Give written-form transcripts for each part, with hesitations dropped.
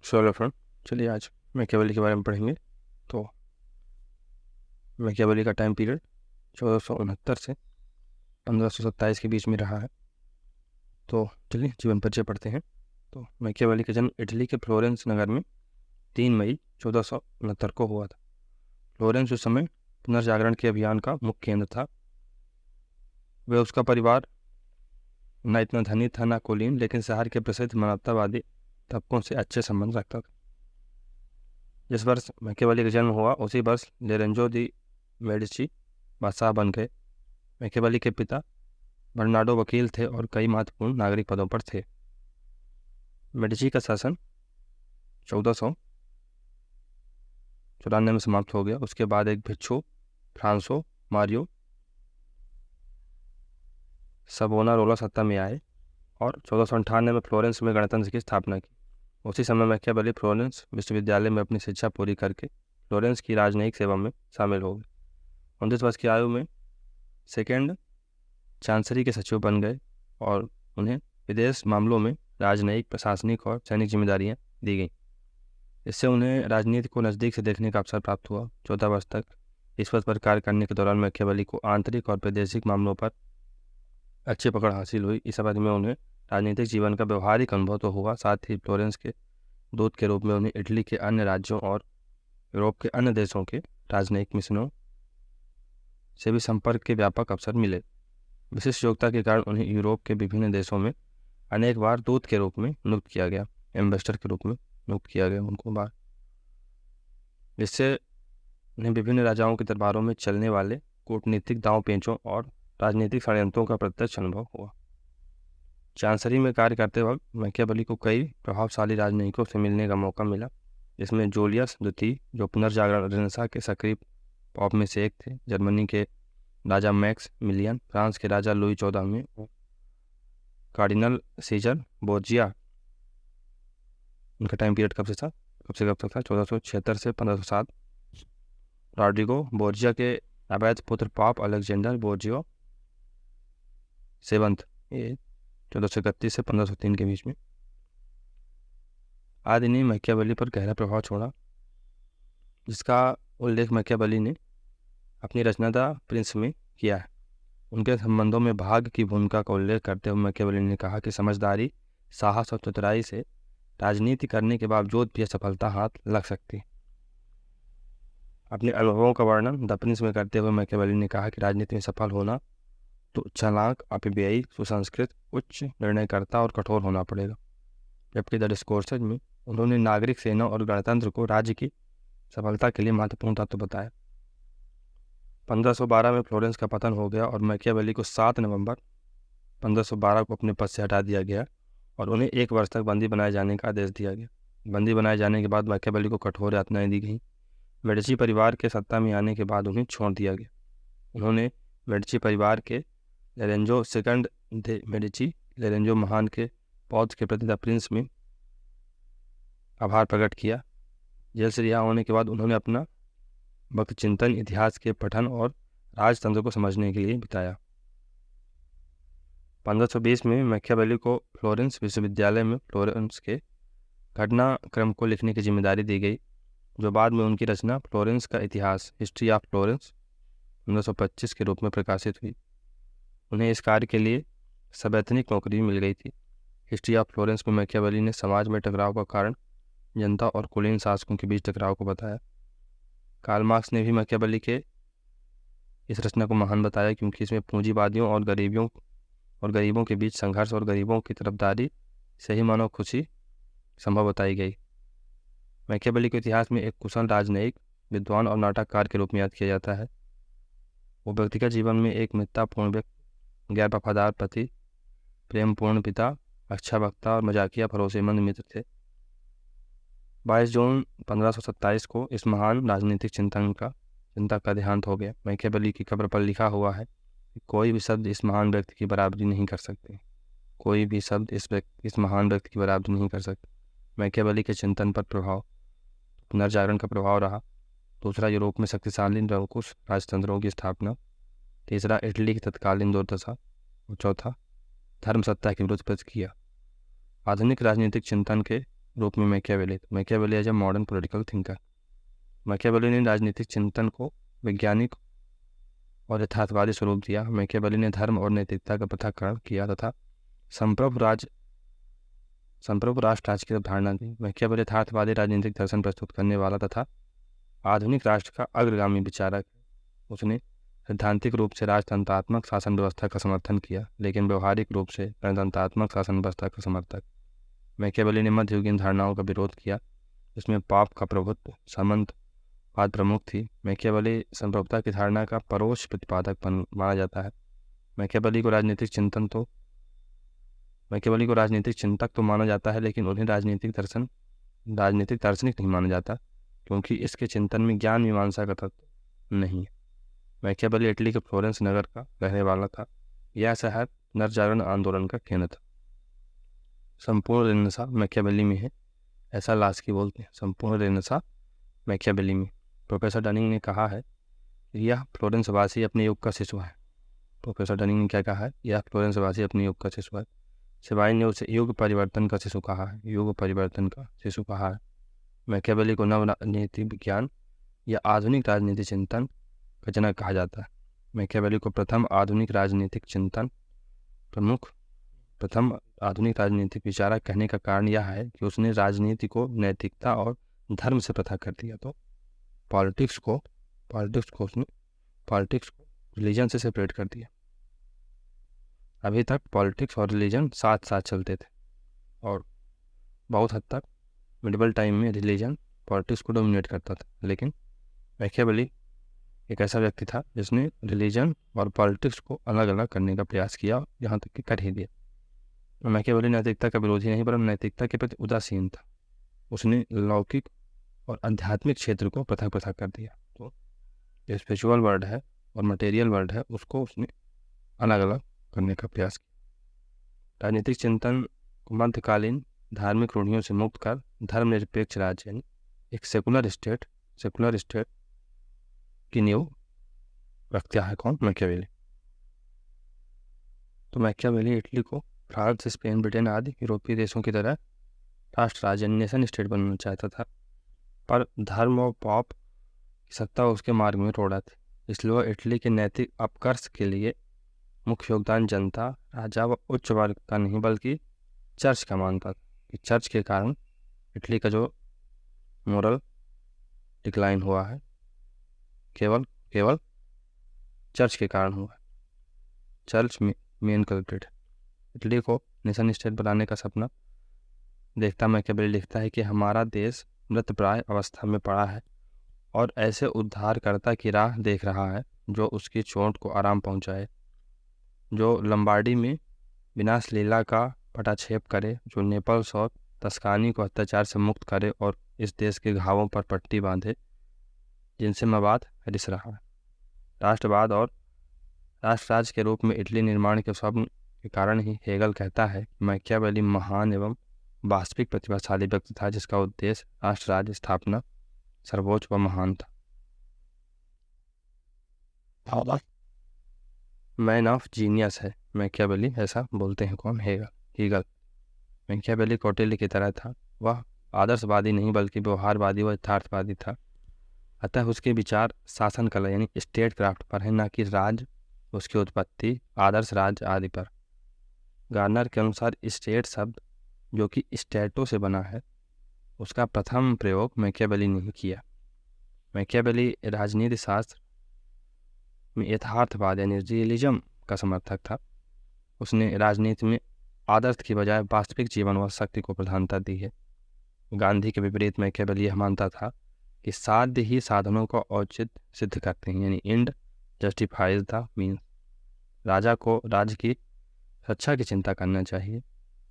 Hello friend, चलिए आज Machiavelli के बारे में पढ़ेंगे। तो मैकियावेली का टाइम पीरियड 1469 से 1527 के बीच में रहा है। तो चलिए जीवन परिचय पढ़ते हैं। तो मैकियावेली का जन्म इटली के फ्लोरेंस नगर में 3 मई 1469 को हुआ था। फ्लोरेंस उस समय पुनर्जागरण के अभियान का मुख्य केंद्र था। वह उसका परिवार न इतना धनी था न कुलीन, लेकिन शहर के प्रसिद्ध मानवतावादी तबकों से अच्छे संबंध रखता था। जिस वर्ष मैकियावेली का जन्म हुआ उसी वर्ष लोरेंजो दी मेडिची बादशाह बन गए। मैकियावेली के पिता बर्नार्डो वकील थे और कई महत्वपूर्ण नागरिक पदों पर थे। मेडिची का शासन 1494 में समाप्त हो गया। उसके बाद एक भिक्षु फ्रांसो मारियो सबोनारोला सत्ता में आए और 1498 में फ्लोरेंस में गणतंत्र की स्थापना की। उसी समय मैकियावेली फ्लोरेंस विश्वविद्यालय में अपनी शिक्षा पूरी करके फ्लोरेंस की राजनयिक सेवा में शामिल हो गए। 29 वर्ष की आयु में सेकेंड चांसरी के सचिव बन गए और उन्हें विदेश मामलों में राजनयिक, प्रशासनिक और सैनिक जिम्मेदारियां दी गईं। इससे उन्हें राजनीति को नज़दीक से देखने का अवसर प्राप्त हुआ। 14 वर्ष तक इस पद पर कार्य करने के दौरान मैकियावेली को आंतरिक और प्रादेशिक मामलों पर अच्छी पकड़ हासिल हुई। इस अवधि में उन्हें राजनीतिक जीवन का व्यवहारिक अनुभव तो हुआ, साथ ही फ्लोरेंस के दूत के रूप में उन्हें इटली के अन्य राज्यों और यूरोप के अन्य देशों के राजनयिक मिशनों से भी संपर्क के व्यापक अवसर मिले। विशिष्ट योग्यता के कारण उन्हें यूरोप के विभिन्न देशों में अनेक बार दूत के रूप में नियुक्त किया गया, एम्बेसडर के रूप में नियुक्त किया गया उनको बार। इससे उन्हें विभिन्न राजाओं के दरबारों में चलने वाले कूटनीतिक दांव पेचों और राजनीतिक षड्यंत्रों का प्रत्यक्ष अनुभव हुआ। चांसरी में कार्य करते वक्त मैकियावेली को कई प्रभावशाली राजनयिकों से मिलने का मौका मिला, जिसमें जूलियस द्वितीय, जो पुनर्जागरण रेनेसां के सक्रिय पॉप में से एक थे, जर्मनी के राजा मैक्स मिलियन, फ्रांस के राजा लुई 14वें, कार्डिनल सीजर बोर्जिया। उनका टाइम पीरियड कब से कब तक था? 1476 से 1507। रॉड्रिगो बोर्जिया के अवैध पुत्र पॉप अलेक्जेंडर बोर्जियो सेवंथ, ये 1431 से 1503 के बीच में। आदि ने मैकियावेली पर गहरा प्रभाव छोड़ा, जिसका उल्लेख मैकियावेली ने अपनी रचना द प्रिंस में किया है। उनके संबंधों में भाग्य की भूमिका का उल्लेख करते हुए मैकियावेली ने कहा कि समझदारी, साहस और चतुराई से राजनीति करने के बावजूद भी सफलता हाथ लग सकती। अपने अनुभवों का वर्णन द प्रिंस में करते हुए मैकियावेली ने कहा कि राजनीति में सफल होना तो चालाक, अपव्ययी, सुसंस्कृत, उच्च निर्णयकर्ता और कठोर होना पड़ेगा। जबकि द डिस्कोर्सेज में उन्होंने नागरिक, सेना और गणतंत्र को राज्य की सफलता के लिए महत्वपूर्ण तत्व बताया। 1512 में फ्लोरेंस का पतन हो गया और मैकियावेली को 7 नवंबर 1512 को अपने पद से हटा दिया गया और उन्हें 1 वर्ष तक बंदी बनाए जाने का आदेश दिया गया। बंदी बनाए जाने के बाद मैकियावेली को कठोर यातनाएं दी गईं। मेडिची परिवार के सत्ता में आने के बाद उन्हें छोड़ दिया गया। उन्होंने मेडिची परिवार के लोरेंजो सेकंड दे मेडिची, लोरेंजो महान के पौध के प्रति द प्रिंस में आभार प्रकट किया। जेल से रिहा होने के बाद उन्होंने अपना वक्त चिंतन, इतिहास के पठन और राजतंत्र को समझने के लिए बिताया। 1520 में मैकियावेली को फ्लोरेंस विश्वविद्यालय में फ्लोरेंस के घटनाक्रम को लिखने की जिम्मेदारी दी गई, जो बाद में उनकी रचना फ्लोरेंस का इतिहास, हिस्ट्री ऑफ फ्लोरेंस 1925 के रूप में प्रकाशित हुई। उन्हें इस कार्य के लिए सवैतनिक नौकरी मिल गई थी। हिस्ट्री ऑफ फ्लोरेंस में मैकियावेली ने समाज में टकराव का कारण जनता और कुलीन शासकों के बीच टकराव को बताया। कार्ल मार्क्स ने भी मैकियावेली के इस रचना को महान बताया, क्योंकि इसमें पूंजीवादियों और गरीबों के बीच संघर्ष और गरीबों की तरफदारी से ही मानव खुशी संभव बताई गई। मैकियावेली को इतिहास में एक कुशल राजनयिक, विद्वान और नाटककार के रूप में याद किया जाता है। वो व्यक्तिगत जीवन में एक मित्रतापूर्ण व्यक्ति, गैर वफादार पति, प्रेमपूर्ण पिता, अच्छा वक्ता और मजाकिया भरोसेमंद मित्र थे। 22 जून 1527 को इस महान राजनीतिक चिंतक का देहांत हो गया। मैकियावेली की कब्र पर लिखा हुआ है कि कोई भी शब्द इस महान व्यक्ति की बराबरी नहीं कर सकते। कोई भी शब्द इस महान व्यक्ति की बराबरी नहीं कर सकते। मैकियावेली के चिंतन पर प्रभाव, पुनर्जागरण का प्रभाव रहा। दूसरा, यूरोप में शक्तिशाली निरंकुश राजतंत्रों की स्थापना। तीसरा, इटली की तत्कालीन दुर्दशा। और चौथा, धर्म सत्ता के विरुद्ध प्रतिक्रिया। आधुनिक राजनीतिक चिंतन के रूप में Machiavelli as a modern political thinker. Machiavelli ने राजनीतिक चिंतन को वैज्ञानिक और यथार्थवादी स्वरूप दिया। मैकियावेली ने धर्म और नैतिकता का पृथक्करण किया तथा संप्रभु राष्ट्र राज्य की अवधारणा दी। मैकियावेली यथार्थवादी राजनीतिक दर्शन प्रस्तुत करने वाला तथा आधुनिक राष्ट्र का अग्रगामी विचारक। उसने सैद्धांतिक रूप से राजतंत्रात्मक शासन व्यवस्था का समर्थन किया, लेकिन व्यवहारिक रूप से गणतंत्रात्मक शासन व्यवस्था का समर्थक। मैकियावेली ने मध्ययुगीन धारणाओं का विरोध किया, जिसमें पाप का प्रभुत्व सामंतवाद प्रमुख थी। मैकियावेली संप्रभुता की धारणा का परोक्ष प्रतिपादक माना जाता है। मैकियावेली को राजनीतिक चिंतक तो माना जाता है, लेकिन उन्हें राजनीतिक दार्शनिक नहीं माना जाता, क्योंकि इसके चिंतन में ज्ञान मीमांसा का तत्व नहीं है। मैकियावेली इटली के फ्लोरेंस नगर का रहने वाला था। यह शहर नरजागरण आंदोलन का केंद्र था। संपूर्ण रेनेसां मैकियावेली में है, ऐसा लास्की बोलते हैं। संपूर्ण रेनेसां मैकियावेली में। प्रोफेसर डनिंग ने कहा है यह फ्लोरेंस वासी अपने युग का शिशु है। प्रोफेसर डनिंग ने क्या कहा है? यह फ्लोरेंस वासी अपने युग का शिशु है। सिवाइन ने उसे युग परिवर्तन का शिशु कहा है। मैकियावेली को नव नीति विज्ञान या आधुनिक राजनीति चिंतन का जनक कहा जाता है। मैकियावेली को प्रथम आधुनिक राजनीतिक विचारक कहने का कारण यह है कि उसने राजनीति को नैतिकता और धर्म से पृथक कर दिया। तो पॉलिटिक्स को रिलीजन से सेपरेट कर दिया। अभी तक पॉलिटिक्स और रिलीजन साथ साथ चलते थे, और बहुत हद तक मिडिवल टाइम में रिलीजन पॉलिटिक्स को डोमिनेट करता था। लेकिन मैकियावेली एक ऐसा व्यक्ति था जिसने रिलीजन और पॉलिटिक्स को अलग अलग करने का प्रयास किया, यहाँ तक कि कर ही दिया। मैकियावेली नैतिकता का विरोधी नहीं, परंतु नैतिकता के प्रति उदासीन था। उसने लौकिक और आध्यात्मिक क्षेत्र को पृथक कर दिया। तो जो स्पिरिचुअल वर्ल्ड है और मटेरियल वर्ल्ड है, उसको उसने अलग अलग करने का प्रयास किया। राजनीतिक चिंतन को मध्यकालीन धार्मिक रूढ़ियों से मुक्त कर धर्मनिरपेक्ष राज्य यानी एक सेकुलर स्टेट की नींव रखता है। कौन? मैकियावेली। तो मैकियावेली इटली को फ्रांस, स्पेन, ब्रिटेन आदि यूरोपीय देशों की तरह राष्ट्र राज्य नेशन स्टेट बनाना चाहता था, पर धर्म और पॉप की सत्ता उसके मार्ग में रोड़ा थी। इसलिए वह इटली के नैतिक अपकर्ष के लिए मुख्य योगदान जनता, राजा व उच्च वर्ग का नहीं, बल्कि चर्च का मानता था। कि चर्च के कारण इटली का जो मोरल डिक्लाइन हुआ है, केवल चर्च के कारण हुआ है। चर्च मेन कल्प्रिट है। इटली को नेशन स्टेट बनाने का सपना देखता मैकियावेली लिखता है कि हमारा देश मृतप्राय अवस्था में पड़ा है और ऐसे उद्धारकर्ता की राह देख रहा है जो उसकी चोट को आराम पहुंचाए, जो लंबार्डी में विनाश लीला का पटाक्षेप करे, जो नेपल्स और तस्कानी को अत्याचार से मुक्त करे और इस देश के घावों पर पट्टी बांधे जिनसे मवाद रिस रहा है। राष्ट्रवाद और राष्ट्र राज्य के रूप में इटली निर्माण के स्वप्न के कारण ही हेगल कहता है कि मैकियावेली महान एवं वास्तविक प्रतिभाशाली व्यक्ति था, जिसका उद्देश्य राष्ट्र राज्य स्थापना सर्वोच्च व महान था। मैन ऑफ जीनियस है मैकियावेली, ऐसा बोलते हैं कौन? हेगल। मैकियावेली कौटिल्य की तरह था। वह आदर्शवादी नहीं बल्कि व्यवहारवादी व यथार्थवादी था। अतः उसके विचार शासन कला यानी स्टेट क्राफ्ट पर है, न कि राज, उसकी उत्पत्ति, आदर्श राज्य आदि पर। गार्नर के अनुसार स्टेट शब्द जो कि स्टेटो से बना है, उसका प्रथम प्रयोग मैकियावेली ने किया। मैकियावेली राजनीति शास्त्र में यथार्थवाद यानी रियलिज्म का समर्थक था। उसने राजनीति में आदर्श की बजाय वास्तविक जीवन व शक्ति को प्रधानता दी है। गांधी के विपरीत मैकियावेली यह मानता था कि साध्य ही साधनों का औचित्य सिद्ध करते हैं, यानी एंड जस्टिफाइज द मीन्स। राजा को राज्य की रक्षा की चिंता करना चाहिए,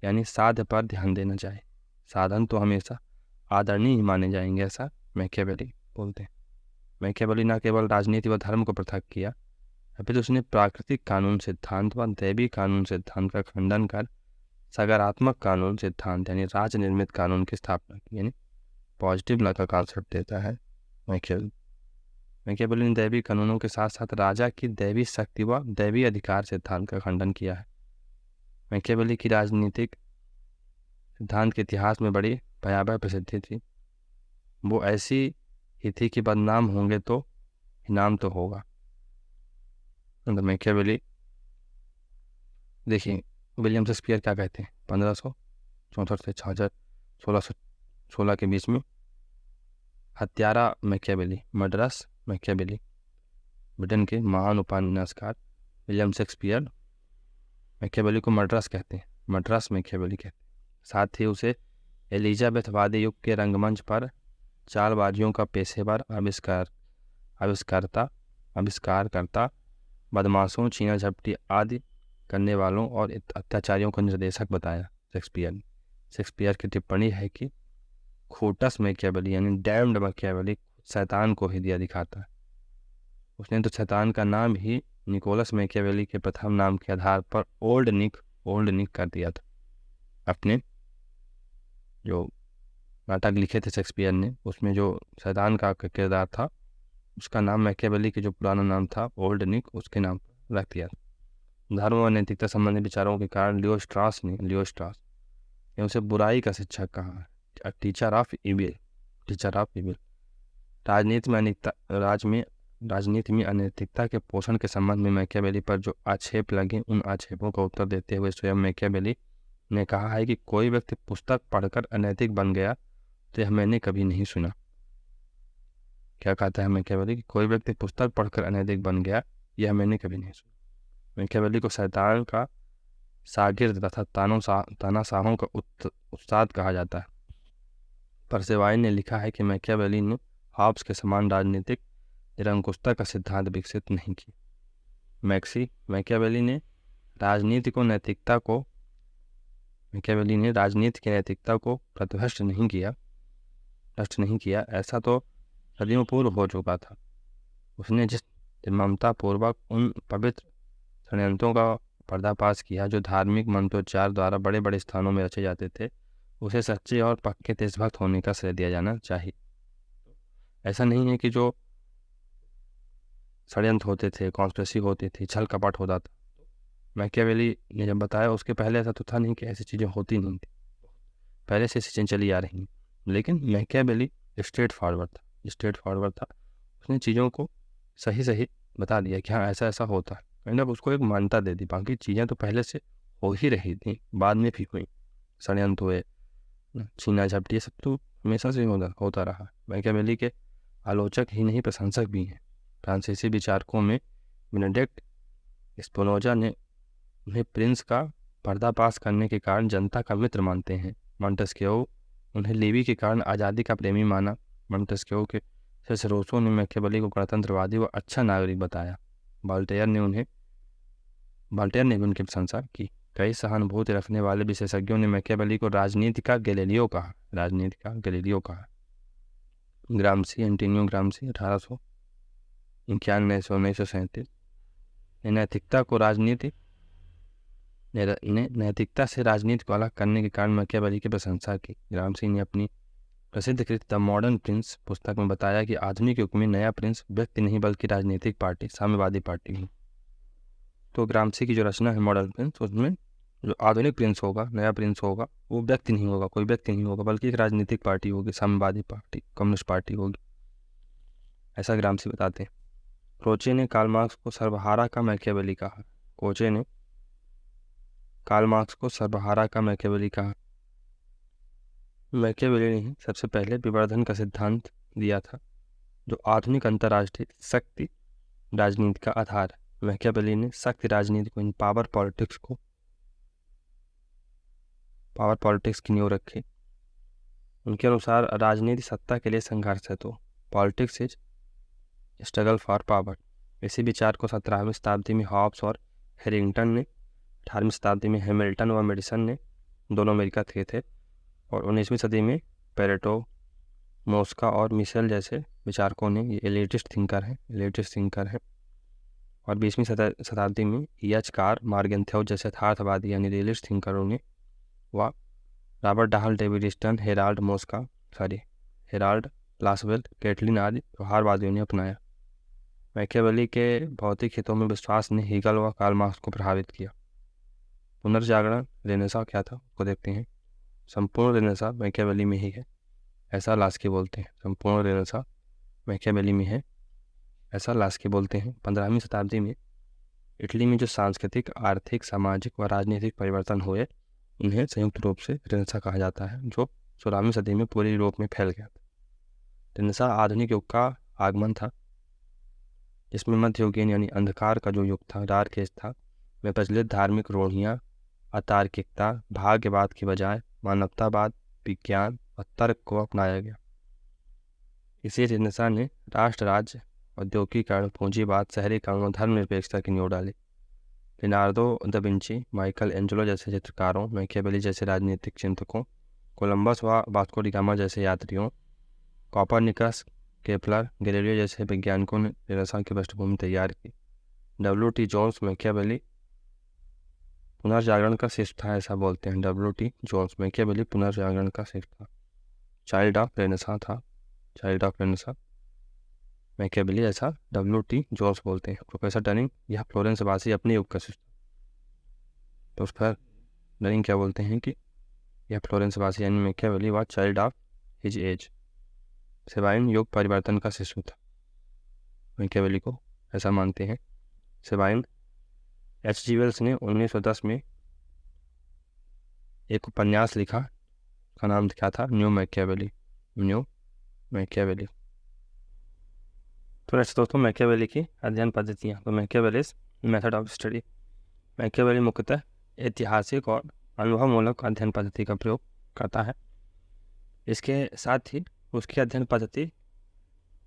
यानी साध्य पर ध्यान देना चाहिए। साधन तो हमेशा आदरणीय ही माने जाएंगे, ऐसा मैकियावेली बोलते हैं। मैकियावेली न केवल राजनीति व धर्म को पृथक किया, अपितु उसने प्राकृतिक कानून सिद्धांत व दैवी कानून सिद्धांत का खंडन कर सकारात्मक कानून सिद्धांत यानी राज निर्मित कानून की स्थापना की, यानी पॉजिटिव लॉ का कॉन्सेप्ट देता है मैकियावेली। मैकियावेली ने दैवी कानूनों के साथ साथ राजा की दैवी शक्ति व दैवी अधिकार सिद्धांत का खंडन किया है। मैकियावेली की राजनीतिक सिद्धांत के इतिहास में बड़ी भयावह प्रसिद्धि थी, वो ऐसी ही थी कि बदनाम होंगे तो इनाम तो होगा। मैकियावेली, देखिए विलियम शेक्सपियर क्या कहते हैं, 1564 से 1616 के बीच में हत्यारा मैकियावेली, मर्डरस मैकियावेली। ब्रिटेन के महान उपन्यासकार विलियम शेक्सपियर मैकियावेली को मर्डरस कहते हैं, मर्डरस मैकियावेली कहते हैं। साथ ही उसे एलिजाबेथवादी युग के रंगमंच पर चालबाजियों का पेशेवर आविष्कारकर्ता, बदमाशों, छीना झपटी आदि करने वालों और अत्याचारियों को निर्देशक बताया शेक्सपियर ने। शेक्सपियर की टिप्पणी है कि खोटस मैकियावेली यानी डैम्ड मैकियावेली शैतान को ही दिया दिखाता है। उसने तो शैतान का नाम ही निकोलस मैकियावेली के प्रथम नाम के आधार पर ओल्ड निक कर दिया था। अपने जो नाटक लिखे थे शेक्सपियर ने, उसमें जो शैतान का किरदार था उसका नाम मैकियावेली के जो पुराना नाम था ओल्ड निक, उसके नाम पर रख दिया था। धर्म और नैतिकता संबंधी विचारों के कारण लियो स्ट्रास ने उसे बुराई का शिक्षक कहा है, टीचर ऑफ इविल। राजनीति में अनैतिकता के पोषण के संबंध में मैकियावेली पर जो आक्षेप लगे, उन आक्षेपों का उत्तर देते हुए स्वयं मैकियावेली ने कहा है कि कोई व्यक्ति पुस्तक पढ़कर अनैतिक बन गया तो यह मैंने कभी नहीं सुना। क्या कहता है मैकियावेली कि कोई व्यक्ति पुस्तक पढ़कर अनैतिक बन गया, यह मैंने कभी नहीं सुना। मैकियावेली को शैतान का शागिर्द तथा तानाशाहों का उस्ताद कहा जाता है। परसेवाइन ने लिखा है कि मैकियावेली ने हॉब्स के समान राजनीतिक निरंकुशता का सिद्धांत विकसित नहीं किया। मैकियावेली ने राजनीति की नैतिकता को प्रतिभ्रष्ट नहीं किया, ऐसा तो सदियों पूर्व हो चुका था। उसने जिस निर्ममता पूर्वक उन पवित्र षड्यंत्रों का पर्दाफाश किया जो धार्मिक मंत्रोच्चार द्वारा बड़े बड़े स्थानों में रचे जाते थे, उसे सच्चे और पक्के देशभक्त होने का श्रेय दिया जाना चाहिए। ऐसा नहीं है कि जो षड्यंत्र होते थे, कॉन्स्पिरेसी होती थी, छल कपट होता था, मैकियावेली ने जब बताया उसके पहले ऐसा तो था नहीं कि ऐसी चीज़ें होती नहीं थी, पहले से ऐसी चीज़ें चली आ रही हैं। लेकिन मैकियावेली स्ट्रेट फॉरवर्ड था। उसने चीज़ों को सही बता दिया कि हाँ ऐसा ऐसा होता है, मैंने उसको एक मान्यता दे दी। बाकी चीज़ें तो पहले से हो ही रही थी, बाद में भी हुई, षड्यंत्र हुए, छीना झपटी, ये सब तो हमेशा से होता रहा। मैकियावेली के आलोचक ही नहीं प्रशंसक भी हैं। फ्रांसीसी विचारकों में बेनेडिक्ट स्पिनोजा ने उन्हें प्रिंस का पर्दाफाश करने के कारण जनता का मित्र मानते हैं। मॉन्टेस्क्यू उन्हें लेवी के कारण आज़ादी का प्रेमी माना। मॉन्टेस्क्यू के सेसरोसो ने मैकियावेली को गणतंत्रवादी व अच्छा नागरिक बताया। वोल्टेयर ने भी उनकी प्रशंसा की। कई सहानुभूति रखने वाले विशेषज्ञों ने मैकियावेली को राजनीति का गैलीलियो कहा। ग्रामसी, एंटोनियो ग्रामसी 1891 से 1937 नैतिकता से राजनीति को अलग करने के कारण मैकियावेली की प्रशंसा की। ग्रामसी ने अपनी प्रसिद्ध कृति द मॉडर्न प्रिंस पुस्तक में बताया कि आधुनिक युग में नया प्रिंस व्यक्ति नहीं बल्कि राजनीतिक पार्टी, साम्यवादी पार्टी है। तो ग्रामसी की जो रचना है मॉडर्न प्रिंस, उसमें जो आधुनिक प्रिंस होगा, नया प्रिंस होगा, वो व्यक्ति नहीं होगा, कोई व्यक्ति नहीं होगा, बल्कि एक राजनीतिक पार्टी होगी, साम्यवादी पार्टी, कम्युनिस्ट पार्टी होगी, ऐसा ग्रामसी बताते हैं। क्रोचे ने कार्ल मार्क्स को सर्वहारा का मैकियावेली कहा। मैकियावेली ने सबसे पहले विवर्धन का सिद्धांत दिया था, जो आधुनिक अंतर्राष्ट्रीय शक्ति राजनीति का आधार है। मैकियावेली ने शक्ति राजनीति को पावर पॉलिटिक्स की नींव रखी। उनके अनुसार राजनीति सत्ता के लिए संघर्ष है, तो politics is struggle for power. इसी विचार को 17वीं शताब्दी में हॉब्स और हैरिंगटन ने, 18वीं शताब्दी में हैमिल्टन व मेडिसन ने, दोनों अमेरिका के थे, और 19वीं सदी में पेरेटो, मोस्का और मिशेल जैसे विचारकों ने, ये एलिटिस्ट थिंकर हैं। और 20वीं शताब्दी में एच कार मार्गेंथ्यू जैसे यथार्थवादी यानी रियलिस्ट थिंकरों ने, व Robert Dahl, David Stern, Harold Lasswell, Catlin आदि व्यवहारवादियों ने अपनाया। मैकियावेली के भौतिक हितों में विश्वास ने हीगल व कार्ल मार्क्स को प्रभावित किया। पुनर्जागरण रेनेसां क्या था, उसको देखते हैं। संपूर्ण रेनेसां मैकियावेली में ही है, ऐसा लास्की बोलते हैं। संपूर्ण रेनेसां मैकियावेली में है, ऐसा लास्की बोलते हैं। 15वीं शताब्दी में इटली में जो सांस्कृतिक, आर्थिक, सामाजिक व राजनीतिक परिवर्तन हुए उन्हें संयुक्त रूप से रेनेसां कहा जाता है, जो 16वीं सदी में पूरे यूरोप में फैल गया था। रेनेसां आधुनिक युग का आगमन था, जिसमें मध्ययुगीन यानी अंधकार का जो युग था, डार्क एज था, में प्रचलित धार्मिक रूढ़ियाँ, अतार्किकता, भाग्यवाद की बजाय मानवतावाद, विज्ञान और तर्क को अपनाया गया। इसी रेनेसां ने राष्ट्र, राज्य, औद्योगिकीकरण, पूंजीवाद, शहरीकरण और धर्मनिरपेक्षता की नींव डाली। Leonardo da Vinci, Michael Angelo जैसे चित्रकारों, मैकियावेली जैसे राजनीतिक चिंतकों, कोलंबस व वास्को डी गामा जैसे यात्रियों, कोपरनिकस, केपलर, गैलीलियो जैसे वैज्ञानिकों ने रेनेसां की पृष्ठभूमि तैयार की। W.T. जोन्स मैकियावेली पुनर्जागरण का शिष्य था, ऐसा बोलते हैं। W.T. जोन्स मैकियावेली पुनर्जागरण का शिष्य था, चाइल्ड ऑफ रेनेसां था, चाइल्ड ऑफ रेनेसां मैकियावेली, ऐसा W.T. जोन्स बोलते हैं। प्रोफेसर डनिंग, यह फ्लोरेंस वासी अपने युग का शिष्य था। तो उस पर डनिंग क्या बोलते हैं कि यह फ्लोरेंस वासी यानी मैकियावेली व child of his age, Sabine युग परिवर्तन का शिष्य था, मैकियावेली को ऐसा मानते हैं। Sabine H.G. वेल्स ने 1910 में एक उपन्यास लिखा, उसका नाम क्या था? New Machiavelli, new Machiavelli. तो नेक्स्ट दोस्तों, मैकियावेली की अध्ययन पद्धतियाँ। तो मैकियावेलीज मेथड ऑफ स्टडी। मैकियावेली मुख्यतः ऐतिहासिक और अनुभवमूलक अध्ययन पद्धति का प्रयोग करता है। इसके साथ ही उसकी अध्ययन पद्धति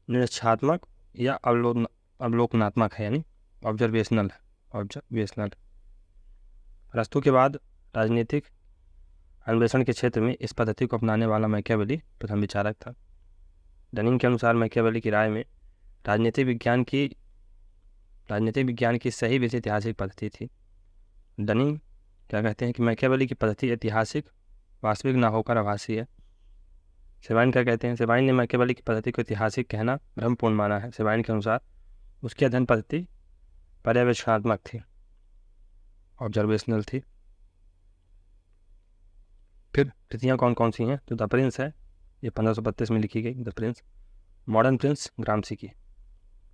निरीक्षात्मक या अवलोकनात्मक है, यानी ऑब्जर्वेशनल है, ऑब्जर्वेशनल। अरस्तू के बाद राजनीतिक अन्वेषण के क्षेत्र में इस पद्धति को अपनाने वाला मैकियावेली प्रथम विचारक था। डनिंग के अनुसार मैकियावेली की राय में राजनीतिक विज्ञान की सही विधि ऐतिहासिक पद्धति थी। डनिंग क्या कहते हैं कि मैकियावेली की पद्धति ऐतिहासिक, वास्तविक ना होकर आभासी है। सेबाइन क्या कहते हैं? सेबाइन ने मैकियावेली की पद्धति को ऐतिहासिक कहना भ्रमपूर्ण माना है। सेबाइन के अनुसार उसकी अध्ययन पद्धति पर्यवेक्षणात्मक थी, ऑब्जर्वेशनल थी। फिर कृतियाँ कौन कौन सी हैं? तो द प्रिंस है, ये 1532 में लिखी गई, द प्रिंस। मॉडर्न प्रिंस ग्रामसी की।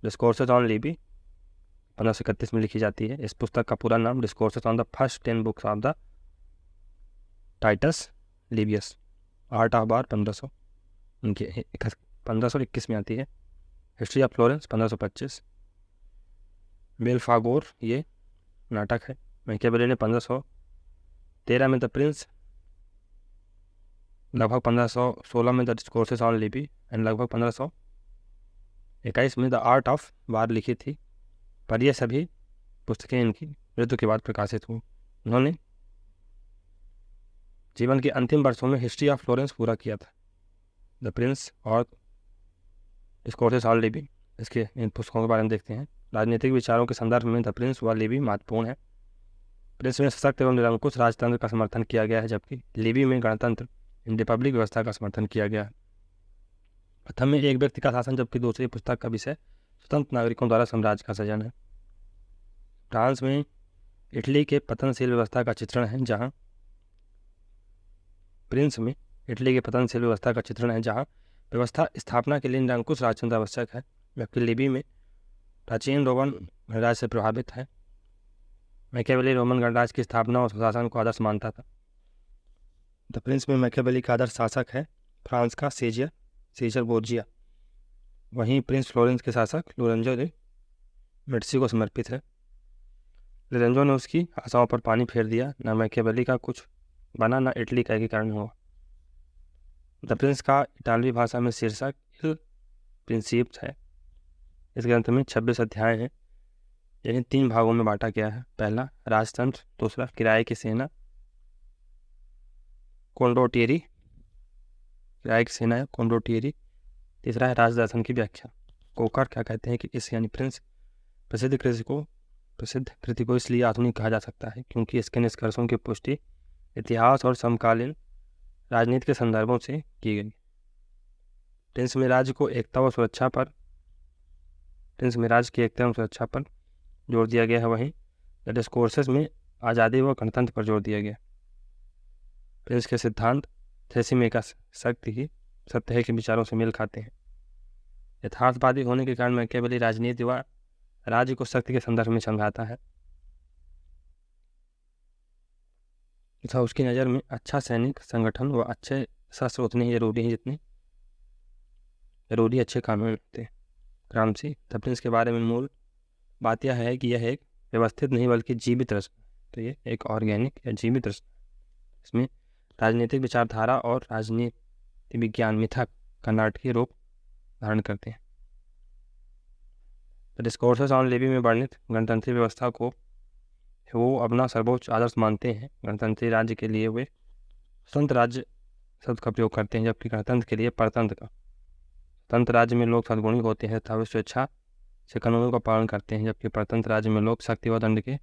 डिस्कोर्सेस ऑन लिबी 1531 में लिखी जाती है। इस पुस्तक का पूरा नाम discourses on the first 10 books of the Titus Livius, art of war 1521 में आती है। History of Florence 1525। बेलफागोर ये नाटक है। मैकियावेली ने 1513 में द प्रिंस, लगभग 1516 में the discourses on Libby and लगभग 1521 में द आर्ट ऑफ वार लिखी थी। पर यह सभी पुस्तकें इनकी मृत्यु के बाद प्रकाशित हुई। उन्होंने जीवन के अंतिम वर्षों में हिस्ट्री ऑफ फ्लोरेंस पूरा किया था। द प्रिंस और डिस्कोर्सेस ऑन लिबी, इसके इन पुस्तकों के बारे में देखते हैं। राजनीतिक विचारों के संदर्भ में द प्रिंस व लिबी महत्वपूर्ण है। प्रिंस में सशक्त एवं निरंकुश राजतंत्र का समर्थन किया गया है, जबकि लिबी में गणतंत्र, रिपब्लिक व्यवस्था का समर्थन किया गया है। प्रथम में एक व्यक्ति का शासन, जबकि दूसरी पुस्तक का विषय स्वतंत्र नागरिकों द्वारा साम्राज्य का सृजन है। फ्रांस में इटली के पतनशील व्यवस्था का चित्रण है, जहाँ प्रिंस में इटली के पतनशील व्यवस्था का चित्रण है, जहाँ व्यवस्था स्थापना के लिए निरंकुश राजतंत्र आवश्यक है, जबकि लिबी में प्राचीन रोमन गणराज्य से प्रभावित है। मैकियावेली रोमन गणराज्य की स्थापना और सुशासन को आदर्श मानता था। द प्रिंस में मैकियावेली का आदर्श शासक है फ्रांस का सीजर बोर्जिया। वहीं प्रिंस फ्लोरेंस के शासक लोरेंजो दे मेडिसी को समर्पित है। लोरेंजो ने उसकी आशाओं पर पानी फेर दिया। न मैकियावेली का कुछ बना, न इटली का एकीकरण हुआ। द प्रिंस का इटालवी भाषा में शीर्षक इल प्रिंसिप्स है। इस ग्रंथ में 26 अध्याय हैं, यानी 3 भागों में बांटा गया है। पहला राजतंत्र, दूसरा किराए की सेना, कोंडोटिएरी, किराए की सेना है कोंडोटिएरी, तीसरा है राजदर्शन की व्याख्या। कोकर क्या कहते हैं कि इस यानी प्रिंस प्रसिद्ध कृति को इसलिए आधुनिक कहा जा सकता है क्योंकि इसके निष्कर्षों की पुष्टि इतिहास और समकालीन राजनीति के संदर्भों से की गई। प्रिंस में राज्य की एकता एवं सुरक्षा पर जोर दिया गया है। वहीं द डिस्कोर्सेस में आज़ादी व गणतंत्र पर जोर दिया गया। प्रिंस के सिद्धांत थ्रेसिमेका सत्य है कि विचारों से मेल खाते हैं। यथार्थवादी होने के कारण मैकियावेली राजनीति व राज्य को शक्ति के संदर्भ में समझाता है तथा उसकी नज़र में अच्छा सैनिक संगठन व अच्छे शस्त्र उतने ही जरूरी हैं जितने जरूरी अच्छे कानून होते हैं। ग्रामसी द प्रिंस के बारे में मूल बात यह है कि यह एक व्यवस्थित नहीं बल्कि जीवित रचना। तो ये एक ऑर्गेनिक या जीवित रचना, इसमें राजनीतिक विचारधारा और राजनीति विज्ञान मिथक का नाटकीय रूप धारण करते हैं। डिस्कोर्सेस ऑन लेवी में वर्णित गणतंत्री व्यवस्था को वो अपना सर्वोच्च आदर्श मानते हैं। गणतंत्री राज्य के लिए वे स्वतंत्र राज्य शब्द का प्रयोग करते हैं, जबकि गणतंत्र के लिए परतंत्र का। स्वतंत्र राज्य में लोग सद्गुणी होते हैं तथा वे स्वेच्छा से कानूनों का पालन करते हैं, जबकि परतंत्र राज्य में लोग शक्ति व दंड के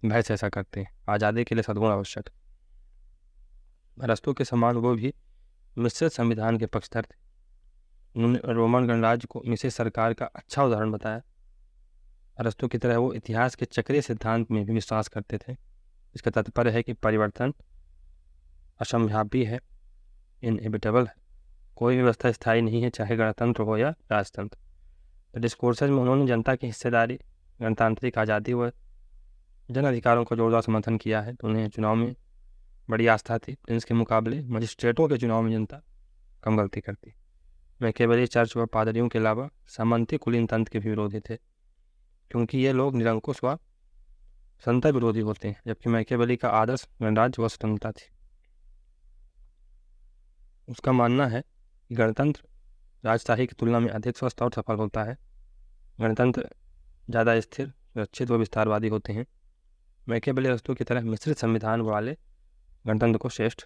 भय से ऐसा करते हैं। आज़ादी के लिए सद्गुण आवश्यक। अरस्तु के समान वो भी मिश्रित संविधान के पक्षधर थे। उन्होंने रोमन गणराज्य को मिश्रित सरकार का अच्छा उदाहरण बताया। अरस्तु की तरह वो इतिहास के चक्रीय सिद्धांत में भी विश्वास करते थे। इसका तात्पर्य है कि परिवर्तन असंभावी है, इनएविटेबल है। कोई भी व्यवस्था स्थायी नहीं है, चाहे गणतंत्र हो या राजतंत्र। तो डिस्कोर्सेज में उन्होंने जनता की हिस्सेदारी, गणतांत्रिक आज़ादी व जन अधिकारों का जोरदार समर्थन किया है। तो उन्हें चुनाव में बड़ी आस्था थी। प्रिंस के मुकाबले मजिस्ट्रेटों के चुनाव में जनता कम गलती करती। मैकियावेली चर्च व पादरियों के अलावा सामंती कुलीन तंत्र के भी विरोधी थे, क्योंकि ये लोग निरंकुश व स्वतंत्रता विरोधी होते हैं, जबकि मैकियावेली का आदर्श गणराज्य व स्वतंत्रता थी। उसका मानना है कि गणतंत्र राजशाही की तुलना में अधिक स्वस्थ और सफल होता है। गणतंत्र ज़्यादा स्थिर, सुरक्षित व विस्तारवादी होते हैं। मैकियावेली अरस्तु की तरह मिश्रित संविधान वाले गणतंत्र को श्रेष्ठ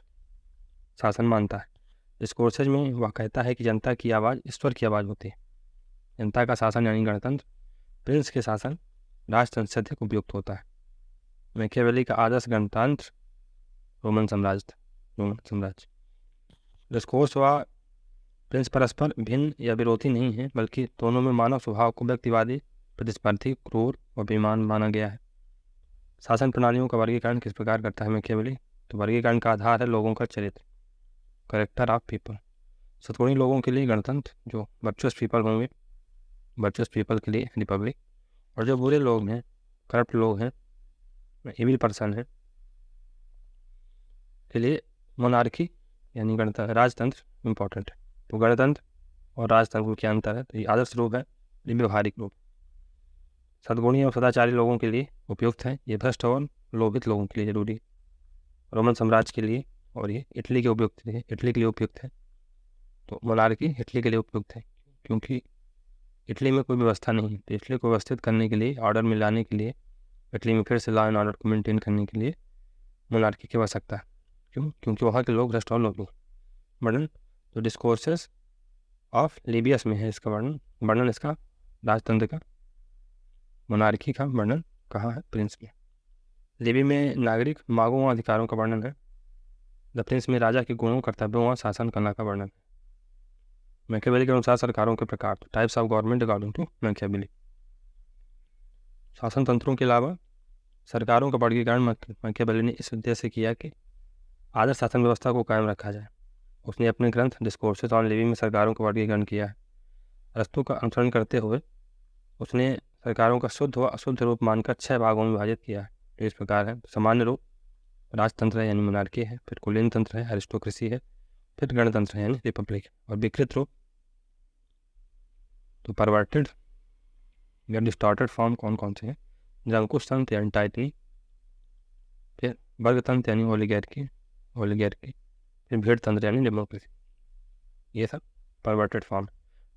शासन मानता है। डिस्कोर्सेज में वह कहता है कि जनता की आवाज़ ईश्वर की आवाज़ होती है। जनता का शासन यानी गणतंत्र प्रिंस के शासन राजतंत्र से अधिक उपयुक्त होता है। मैकियावेली का आदर्श गणतंत्र रोमन साम्राज्य था। रोमन साम्राज्य डिस्कोर्स व प्रिंस परस्पर भिन्न या विरोधी नहीं है, बल्कि दोनों में मानव स्वभाव को व्यक्तिवादी, प्रतिस्पर्धी, क्रूर और बेईमान माना गया है। शासन प्रणालियों का वर्गीकरण किस प्रकार करता है मैकियावेली? तो वर्गीकरण का आधार है लोगों का चरित्र, करेक्टर ऑफ पीपल। सद्गुणी लोगों के लिए गणतंत्र, जो वर्चुअस पीपल होंगे वर्चुअस पीपल के लिए रिपब्लिक, और जो बुरे लोग हैं, करप्ट लोग हैं, एविल पर्सन है, के लिए मोनार्की यानी गणतंत्र, राजतंत्र इम्पोर्टेंट है। तो गणतंत्र और राजतंत्र में क्या अंतर है? तो ये आदर्श रूप है, ये व्यवहारिक रूप। सद्गुणी और सदाचारी लोगों के लिए उपयुक्त है, ये भ्रष्ट और लोभित लोगों के लिए जरूरी है। रोमन साम्राज्य के लिए और ये इटली के लिए उपयुक्त है। तो मोनार्की इटली के लिए उपयुक्त है, क्योंकि इटली में कोई व्यवस्था नहीं है। तो इटली को व्यवस्थित करने के लिए, ऑर्डर में लाने के लिए, इटली में फिर से लॉ एंड ऑर्डर को मेंटेन करने के लिए मोनार्की की आवश्यकता है। क्यों? क्योंकि वहाँ के लोग भ्रष्ट और लोभी। वर्णन तो डिस्कोर्सेस ऑफ लिबियस में है इसका वर्णन इसका राजतंत्र का। मोनार्की का वर्णन कहाँ है? प्रिंस में। लिबी में नागरिक मांगों व अधिकारों का वर्णन है। द प्रिंस में राजा के गुणों, कर्तव्यों व शासन कला का वर्णन है। मैकियावेली के अनुसार सरकारों के प्रकार, types of government according to Machiavelli. शासन तंत्रों के अलावा सरकारों का वर्गीकरण मैकियावेली ने इस उद्देश्य से किया कि आदर्श शासन व्यवस्था को कायम रखा जाए। उसने अपने ग्रंथ डिस्कोर्सेस ऑन लिविंग में सरकारों का वर्गीकरण किया है। अरस्तु का अनुसरण करते हुए उसने सरकारों का शुद्ध व अशुद्ध रूप मानकर 6 भागों में विभाजित किया है। तो इस प्रकार है: सामान्य रूप राजतंत्र है यानी मोनार्की है, फिर कुलीन तंत्र है, एरिस्टोक्रेसी है, फिर गणतंत्र है यानी रिपब्लिक, और विकृत रूप तो परवर्टेड या डिस्टॉर्टेड फॉर्म कौन कौन से हैं? निरंकुश तंत्र यानी टाइटनी, फिर वर्गतंत्र यानी ओलिगैर्की, फिर भीड़ तंत्र यानी डेमोक्रेसी। ये सब परवर्टेड फॉर्म।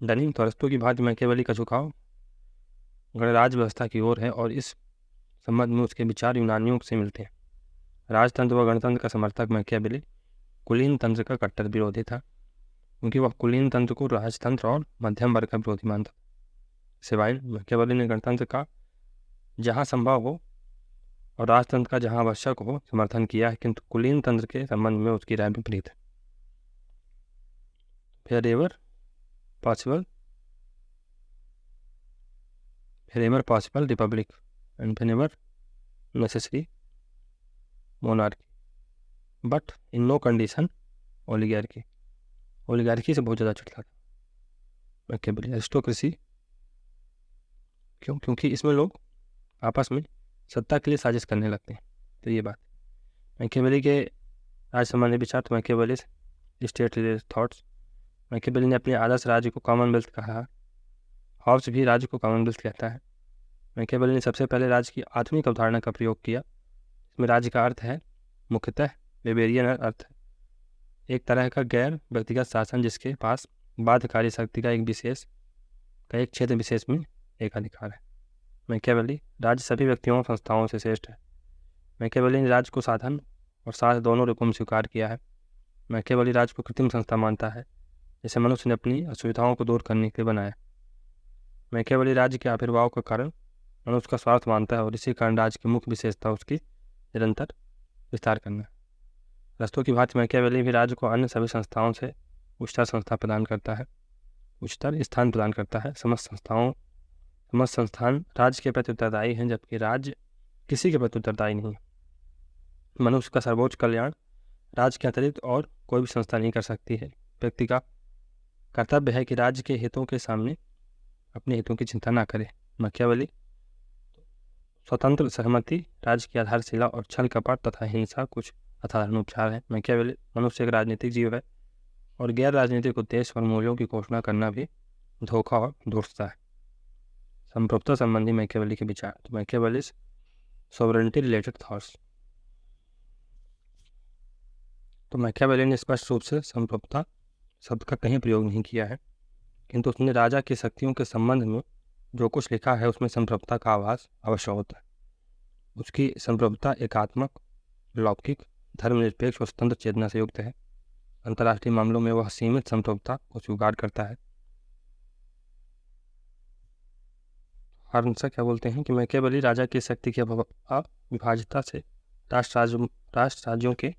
डनिंग तो अरस्तु की भांति मैकियावेली का झुकाव गणराज्य व्यवस्था की ओर है, और इस संबंध में उसके विचार यूनानियों से मिलते हैं। राजतंत्र व गणतंत्र का समर्थक मैकियावेली कुलीन तंत्र का कट्टर विरोधी था, क्योंकि वह कुलीन तंत्र को राजतंत्र और मध्यम वर्ग का विरोधी मानता। सिवाय मैकियावेली ने गणतंत्र का जहाँ संभव हो और राजतंत्र का जहाँ आवश्यक हो समर्थन किया है, किंतु कुलीन तंत्र के संबंध में उसकी राय विपरीत है। wherever possible republic and whenever necessary monarchy, but in no condition oligarchy. Oligarchy से बहुत ज़्यादा चिढ़ता था मैकियावेली। एरिस्टोक्रेसी क्यों? क्योंकि इसमें लोग आपस में सत्ता के लिए साजिश करने लगते हैं। तो ये बात मैकियावेली के राज संबंधी विचार। तो मैकियावेली स्टेट थॉट्स। मैकियावेली ने अपने आदर्श राज्य को कॉमनवेल्थ कहा। हॉब्स भी राज्य को कॉमनवेल्थ कहता है। मैकियावेली ने सबसे पहले राज्य की आधुनिक अवधारणा का प्रयोग किया। इसमें राज्य का अर्थ है मुख्यतः बेबेरियन अर्थ है, एक तरह का गैर व्यक्तिगत शासन जिसके पास बाध्यकारी शक्ति का एक क्षेत्र विशेष में एक अधिकार है। मैकियावेली राज्य सभी व्यक्तियों और संस्थाओं से श्रेष्ठ है। मैकियावेली ने राज्य को साधन और साथ दोनों रूपों में स्वीकार किया है। मैकियावेली राज्य को कृत्रिम संस्था मानता है जिसे मनुष्य ने अपनी असुविधाओं को दूर करने के लिए बनाया। मैकियावेली राज्य के आविर्भाव का कारण मनुष्य का स्वार्थ मानता है और इसी कारण राज्य की मुख्य विशेषता उसकी निरंतर विस्तार करना है। अरस्तू की भांति मैकियावेली भी राज्य को अन्य सभी संस्थाओं से उच्चतर स्थान प्रदान करता है। समस्त संस्थान राज्य के प्रति उत्तरदायी हैं, जबकि राज्य किसी के प्रति उत्तरदायी नहीं है। मनुष्य का सर्वोच्च कल्याण राज्य के अतिरिक्त और कोई भी संस्था नहीं कर सकती है। व्यक्ति का कर्तव्य है कि राज्य के हितों के सामने अपने हितों की चिंता ना करे। मैकियावेली स्वतंत्र सहमति राज्य की आधारशिला और छल कपट तथा हिंसा कुछ असाधारण उपचार है। मैकियावेली मनुष्य एक राजनीतिक जीव है और गैर राजनीतिक उद्देश्य और मूल्यों की घोषणा करना भी धोखा और दुष्टता है। संप्रभुता संबंधी मैकियावेली के विचार। तो मैकियावेली सोवरेनिटी रिलेटेड थॉट्स। तो मैकियावेली ने स्पष्ट रूप से संप्रभुता शब्द का कहीं प्रयोग नहीं किया है, किंतु उसने राजा की शक्तियों के संबंध में जो कुछ लिखा है उसमें संप्रभुता का आभास अवश्य होता है। उसकी संप्रभुता एकात्मक, लौकिक, धर्मनिरपेक्ष और स्वतंत्र चेतना से युक्त है। अंतर्राष्ट्रीय मामलों में वह सीमित संप्रभुता को स्वीकार करता है। हार्मसा क्या बोलते हैं कि मैकियावेली राजा की शक्ति की अविभाज्यता से राष्ट्र राज्यों के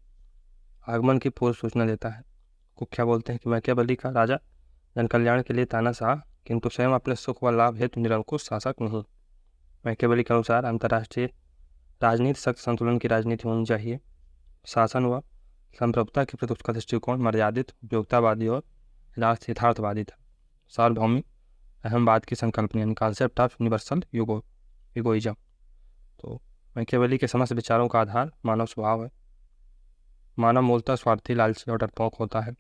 आगमन की पूर्व सूचना देता है। को क्या बोलते हैं कि मैकियावेली का राजा जनकल्याण के लिए तानाशाह, किंतु स्वयं अपने सुख व लाभ हेतु निरंकुश शासक नहीं। मैकियावेली के अनुसार अंतर्राष्ट्रीय राजनीति सख्त संतुलन की राजनीति होनी चाहिए। शासन व संप्रभुता के प्रति उसका दृष्टिकोण मर्यादित, उपयोगितावादी और यथार्थवादी था। सार्वभौमिक अहमवाद की संकल्पना यानी कॉन्सेप्ट ऑफ यूनिवर्सल इगोइज्म। तो मैकियावेली के समस्त विचारों का आधार मानव स्वभाव है। मानव मूलतः स्वार्थी, लालची और डरपोक होता है।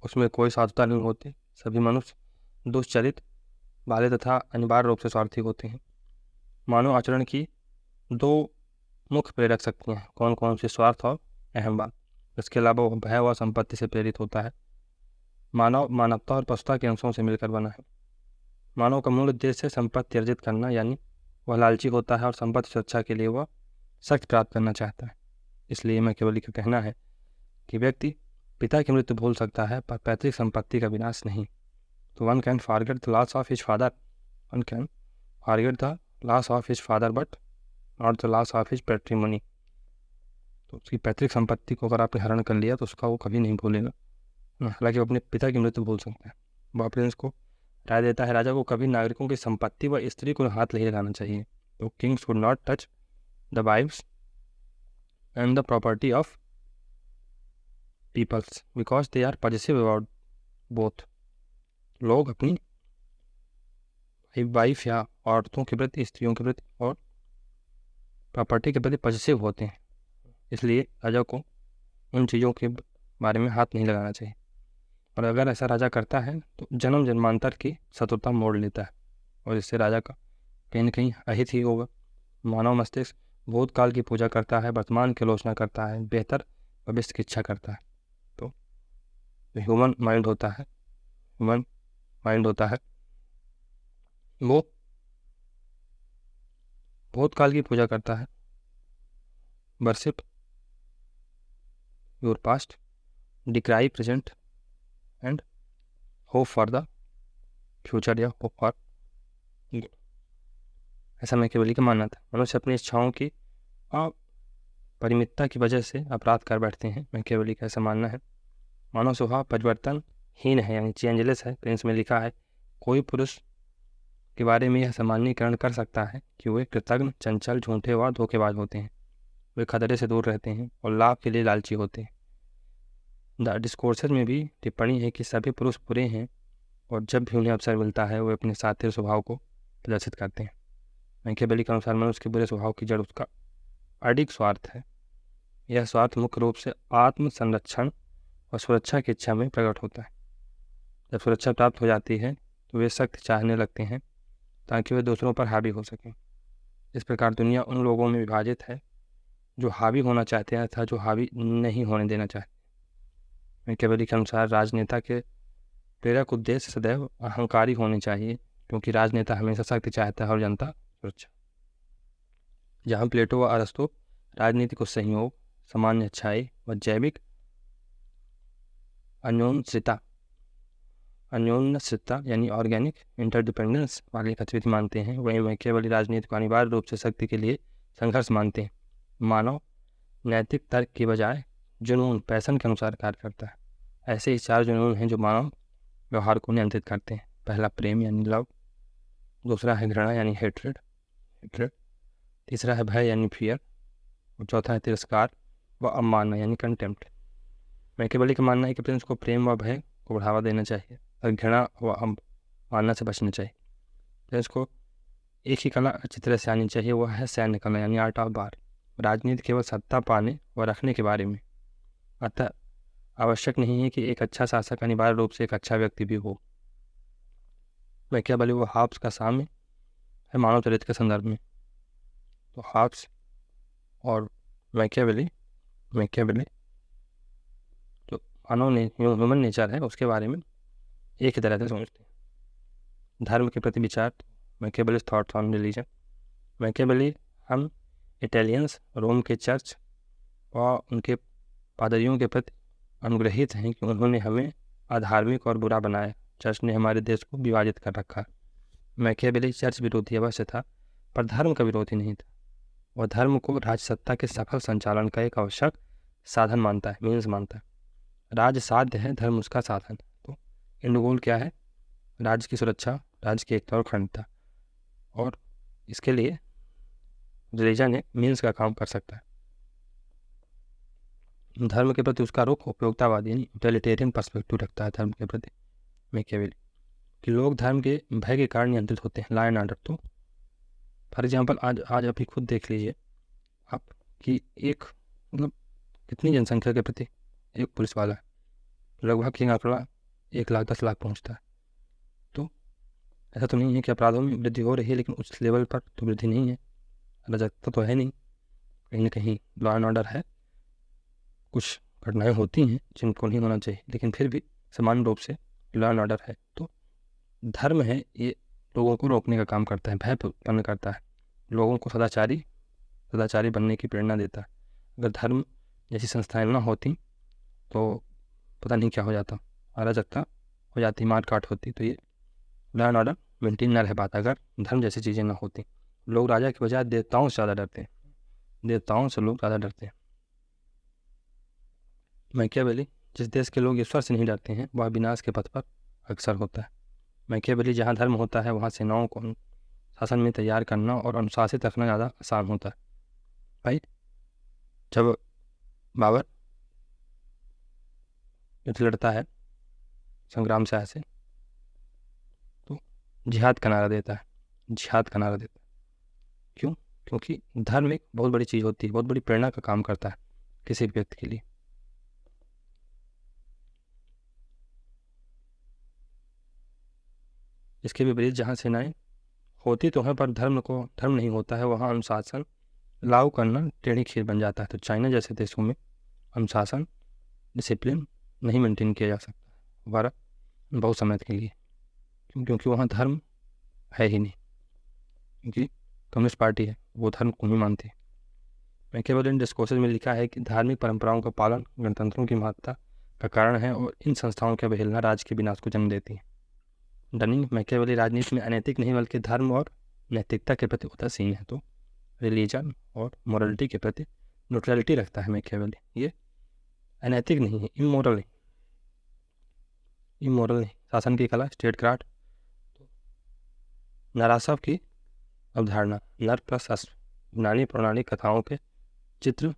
उसमें कोई साधुता नहीं होती। सभी मनुष्य दुष्चरित वाले तथा अनिवार्य रूप से स्वार्थी होते हैं। मानव आचरण की दो मुख्य प्रेरक शक्तियाँ हैं, कौन कौन सी? स्वार्थ और अहमवाद। इसके अलावा वह भय व संपत्ति से प्रेरित होता है। मानव मानवता और पशुता के अंशों से मिलकर बना है। मानव का मूल उद्देश्य है संपत्ति अर्जित करना, यानी वह लालची होता है और संपत्ति सुरक्षा के लिए वह शक्ति प्राप्त करना चाहता है। इसलिए मैकियावेली का कहना है कि व्यक्ति पिता की मृत्यु भूल सकता है पर पैतृक संपत्ति का विनाश नहीं। तो one can forget the loss of his father but not the loss of his patrimony. तो उसकी पैतृक संपत्ति को अगर आपने हरण कर लिया तो उसका वो कभी नहीं भूलेगा। हालांकि वो अपने पिता की मृत्यु भूल सकता है। वह प्रिंस को राय देता है राजा को कभी नागरिकों की संपत्ति व स्त्री को हाथ नहीं लगाना चाहिए। तो king should not touch the wives and the property of peoples because they are positive about both. लोग अपनी वाइफ या औरतों के प्रति, स्त्रियों के प्रति और प्रॉपर्टी के प्रति पॉजिटिव होते हैं, इसलिए राजा को उन चीज़ों के बारे में हाथ नहीं लगाना चाहिए। और अगर ऐसा राजा करता है तो जन्म जन्मांतर की शत्रुता मोड़ लेता है और इससे राजा का कहीं न कहीं अहित ही होगा। मानव मस्तिष्क भूतकाल की पूजा करता है, वर्तमान की आलोचना करता है, बेहतर भविष्य की इच्छा करता है। तो ह्यूमन माइंड होता है वो भूतकाल की पूजा करता है। Worship your past, decry present and hope for the future या होप फॉर गुड। ऐसा मैकियावेली का मानना था। मनुष्य अपनी इच्छाओं की अपरिमितता की वजह से अपराध कर बैठते हैं। मैकियावेली का ऐसा मानना है। मानव स्वभाव परिवर्तनहीन है यानी चेंजलेस है। प्रिंस में लिखा है कोई पुरुष के बारे में यह सामान्यीकरण कर सकता है कि वे कृतघ्न, चंचल, झूठे व धोखेबाज होते हैं। वे खतरे से दूर रहते हैं और लाभ के लिए लालची होते हैं। द डिस्कोर्सेज में भी टिप्पणी है कि सभी पुरुष बुरे हैं और जब भी उन्हें अवसर मिलता है वे अपने सातिर स्वभाव को प्रदर्शित करते हैं। मैकियावेली के अनुसार मनुष्य के बुरे स्वभाव की जड़ उसका अडिग स्वार्थ है। यह स्वार्थ मुख्य रूप से आत्म संरक्षण और सुरक्षा की इच्छा में प्रकट होता है। जब सुरक्षा प्राप्त हो जाती है तो वे सख्त चाहने लगते हैं ताकि वे दूसरों पर हावी हो सकें। इस प्रकार दुनिया उन लोगों में विभाजित है जो हावी होना चाहते हैं तथा जो हावी नहीं होने देना चाहते। मैकियावेली के अनुसार राजनेता के प्रेरक उद्देश्य सदैव अहंकारी होने चाहिए, क्योंकि राजनेता हमेशा शक्ति चाहता है और जनता सुरक्षा। जहाँ प्लेटो व अरस्तु राजनीति को संयोग, सामान्य अच्छाई व जैविक अन्योन्यश्रितता यानी ऑर्गेनिक इंटरडिपेंडेंस वाली गतिविधि मानते हैं, वहीं मैकियावेली राजनीति को अनिवार्य रूप से शक्ति के लिए संघर्ष मानते हैं। मानव नैतिक तर्क की बजाय जुनून, पैशन के अनुसार कार्य करता है। ऐसे ही 4 जुनून हैं जो मानव व्यवहार को नियंत्रित करते हैं। पहला प्रेम यानी लव, दूसरा है घृणा यानी हेट्रेड, तीसरा है भय यानी फियर, और चौथा है तिरस्कार व अवमानना यानी कंटेम्प्ट। मैकियावेली का मानना है कि प्रिंस को प्रेम व भय को बढ़ावा देना चाहिए और घृणा व अवमानना से बचना चाहिए। प्रिंस को एक ही कला अच्छी तरह से आनी चाहिए, वह है सैन्य कला यानी आर्ट ऑफ वार। राजनीति केवल सत्ता पाने व रखने के बारे में, अतः आवश्यक नहीं है कि एक अच्छा शासक अनिवार्य रूप से एक अच्छा व्यक्ति भी हो। मैकियावेली व हॉब्स का साम्य है मानव चरित्र के संदर्भ में। तो हॉब्स और मैकियावेली जो ह्यूमन नेचर है उसके बारे में एक ही तरह से सोचते हैं। धर्म के प्रति विचार, मैकियावेली's थॉट्स ऑन रिलीजन। मैकियावेली हम इटालियंस रोम के चर्च और उनके पादरियों के प्रति अनुग्रहित हैं कि उन्होंने हमें अधार्मिक और बुरा बनाया। चर्च ने हमारे देश को विभाजित कर रखा। मैकियावेली चर्च विरोधी अवश्य था, पर धर्म का विरोधी नहीं था। वह धर्म को राजसत्ता के सफल संचालन का एक आवश्यक साधन मानता है, मीन्स मानता है। राज्य साध्य है, धर्म उसका साधन। तो एंड गोल क्या है? राज्य की सुरक्षा, राज्य की एकता और अखंडता, और इसके लिए रिलीजन एक मीन्स का काम कर सकता है। धर्म के प्रति उसका रुख उपयोगितावादी यानी यूटिलिटेरियन पर्सपेक्टिव रखता है धर्म के प्रति मैकियावेली, कि लोग धर्म के भय के कारण नियंत्रित होते हैं। लॉ एंड ऑर्डर, तो फॉर एग्जाम्पल आज अभी खुद देख लीजिए आप कि एक मतलब कितनी जनसंख्या के प्रति एक पुलिस वाला है, लगभग ये आंकड़ा 1,10,00,000 पहुँचता है। तो ऐसा तो नहीं है कि अपराधों में वृद्धि हो रही है, लेकिन उस लेवल पर तो वृद्धि नहीं है, अराजकता तो है नहीं, कहीं ना कहीं लॉ एंड ऑर्डर है। कुछ घटनाएं होती हैं जिनको नहीं होना चाहिए, लेकिन फिर भी समान रूप से लॉ एंड ऑर्डर है। तो धर्म है, ये लोगों को रोकने का काम करता है, भय उत्पन्न करता है, लोगों को सदाचारी बनने की प्रेरणा देता है। अगर धर्म जैसी संस्थाएं ना होती तो पता नहीं क्या हो जाता, अराजकता हो जाती, मार काट होती। तो ये लॉ एंड ऑर्डर मेंटेन ना रह पाता अगर धर्म जैसी चीज़ें ना होती। लोग राजा के बजाय देवताओं से ज़्यादा डरते हैं, देवताओं से लोग ज़्यादा डरते हैं। मैकियावेली जिस देश के लोग ईश्वर से नहीं डरते हैं वह विनाश के पथ पर अक्सर होता है। मैकियावेली जहाँ धर्म होता है वहाँ सेनाओं को शासन में तैयार करना और अनुशासित रखना ज़्यादा आसान होता है। भाई जब बाबर युद्ध लड़ता है संग्राम शाह से, तो जिहाद का नारा देता है, क्यों? क्योंकि धर्म एक बहुत बड़ी चीज़ होती है, बहुत बड़ी प्रेरणा का काम करता है किसी भी व्यक्ति के लिए। इसके विपरीत जहाँ सेनाएं होती तो हैं पर धर्म नहीं होता है, वहाँ अनुशासन लागू करना टेढ़ी खीर बन जाता है। तो चाइना जैसे देशों में अनुशासन, डिसिप्लिन नहीं मेंटेन किया जा सकता भारत बहुत समय के लिए, क्योंकि वहाँ धर्म है ही नहीं, क्योंकि कम्युनिस्ट पार्टी है, वो धर्म को नहीं मानती। मैकियावेली ने डिस्कोर्सेज में लिखा है कि धार्मिक परंपराओं का पालन गणतंत्रों की महत्ता का कारण है और इन संस्थाओं की अवहेलना राज्य के विनाश को जन्म देती है। डनिंग मैकियावेली राजनीति में अनैतिक नहीं बल्कि धर्म और नैतिकता के प्रति उदासीन है। तो रिलीजन और मोरलिटी के प्रति न्यूट्रलिटी रखता है मैकियावेली। ये अनैतिक नहीं है, इमोरल नहीं। शासन की कला, स्टेट क्राफ्ट, नरासव की अवधारणा, नर प्लस यूनानी पौराणिक कथाओं के चित्र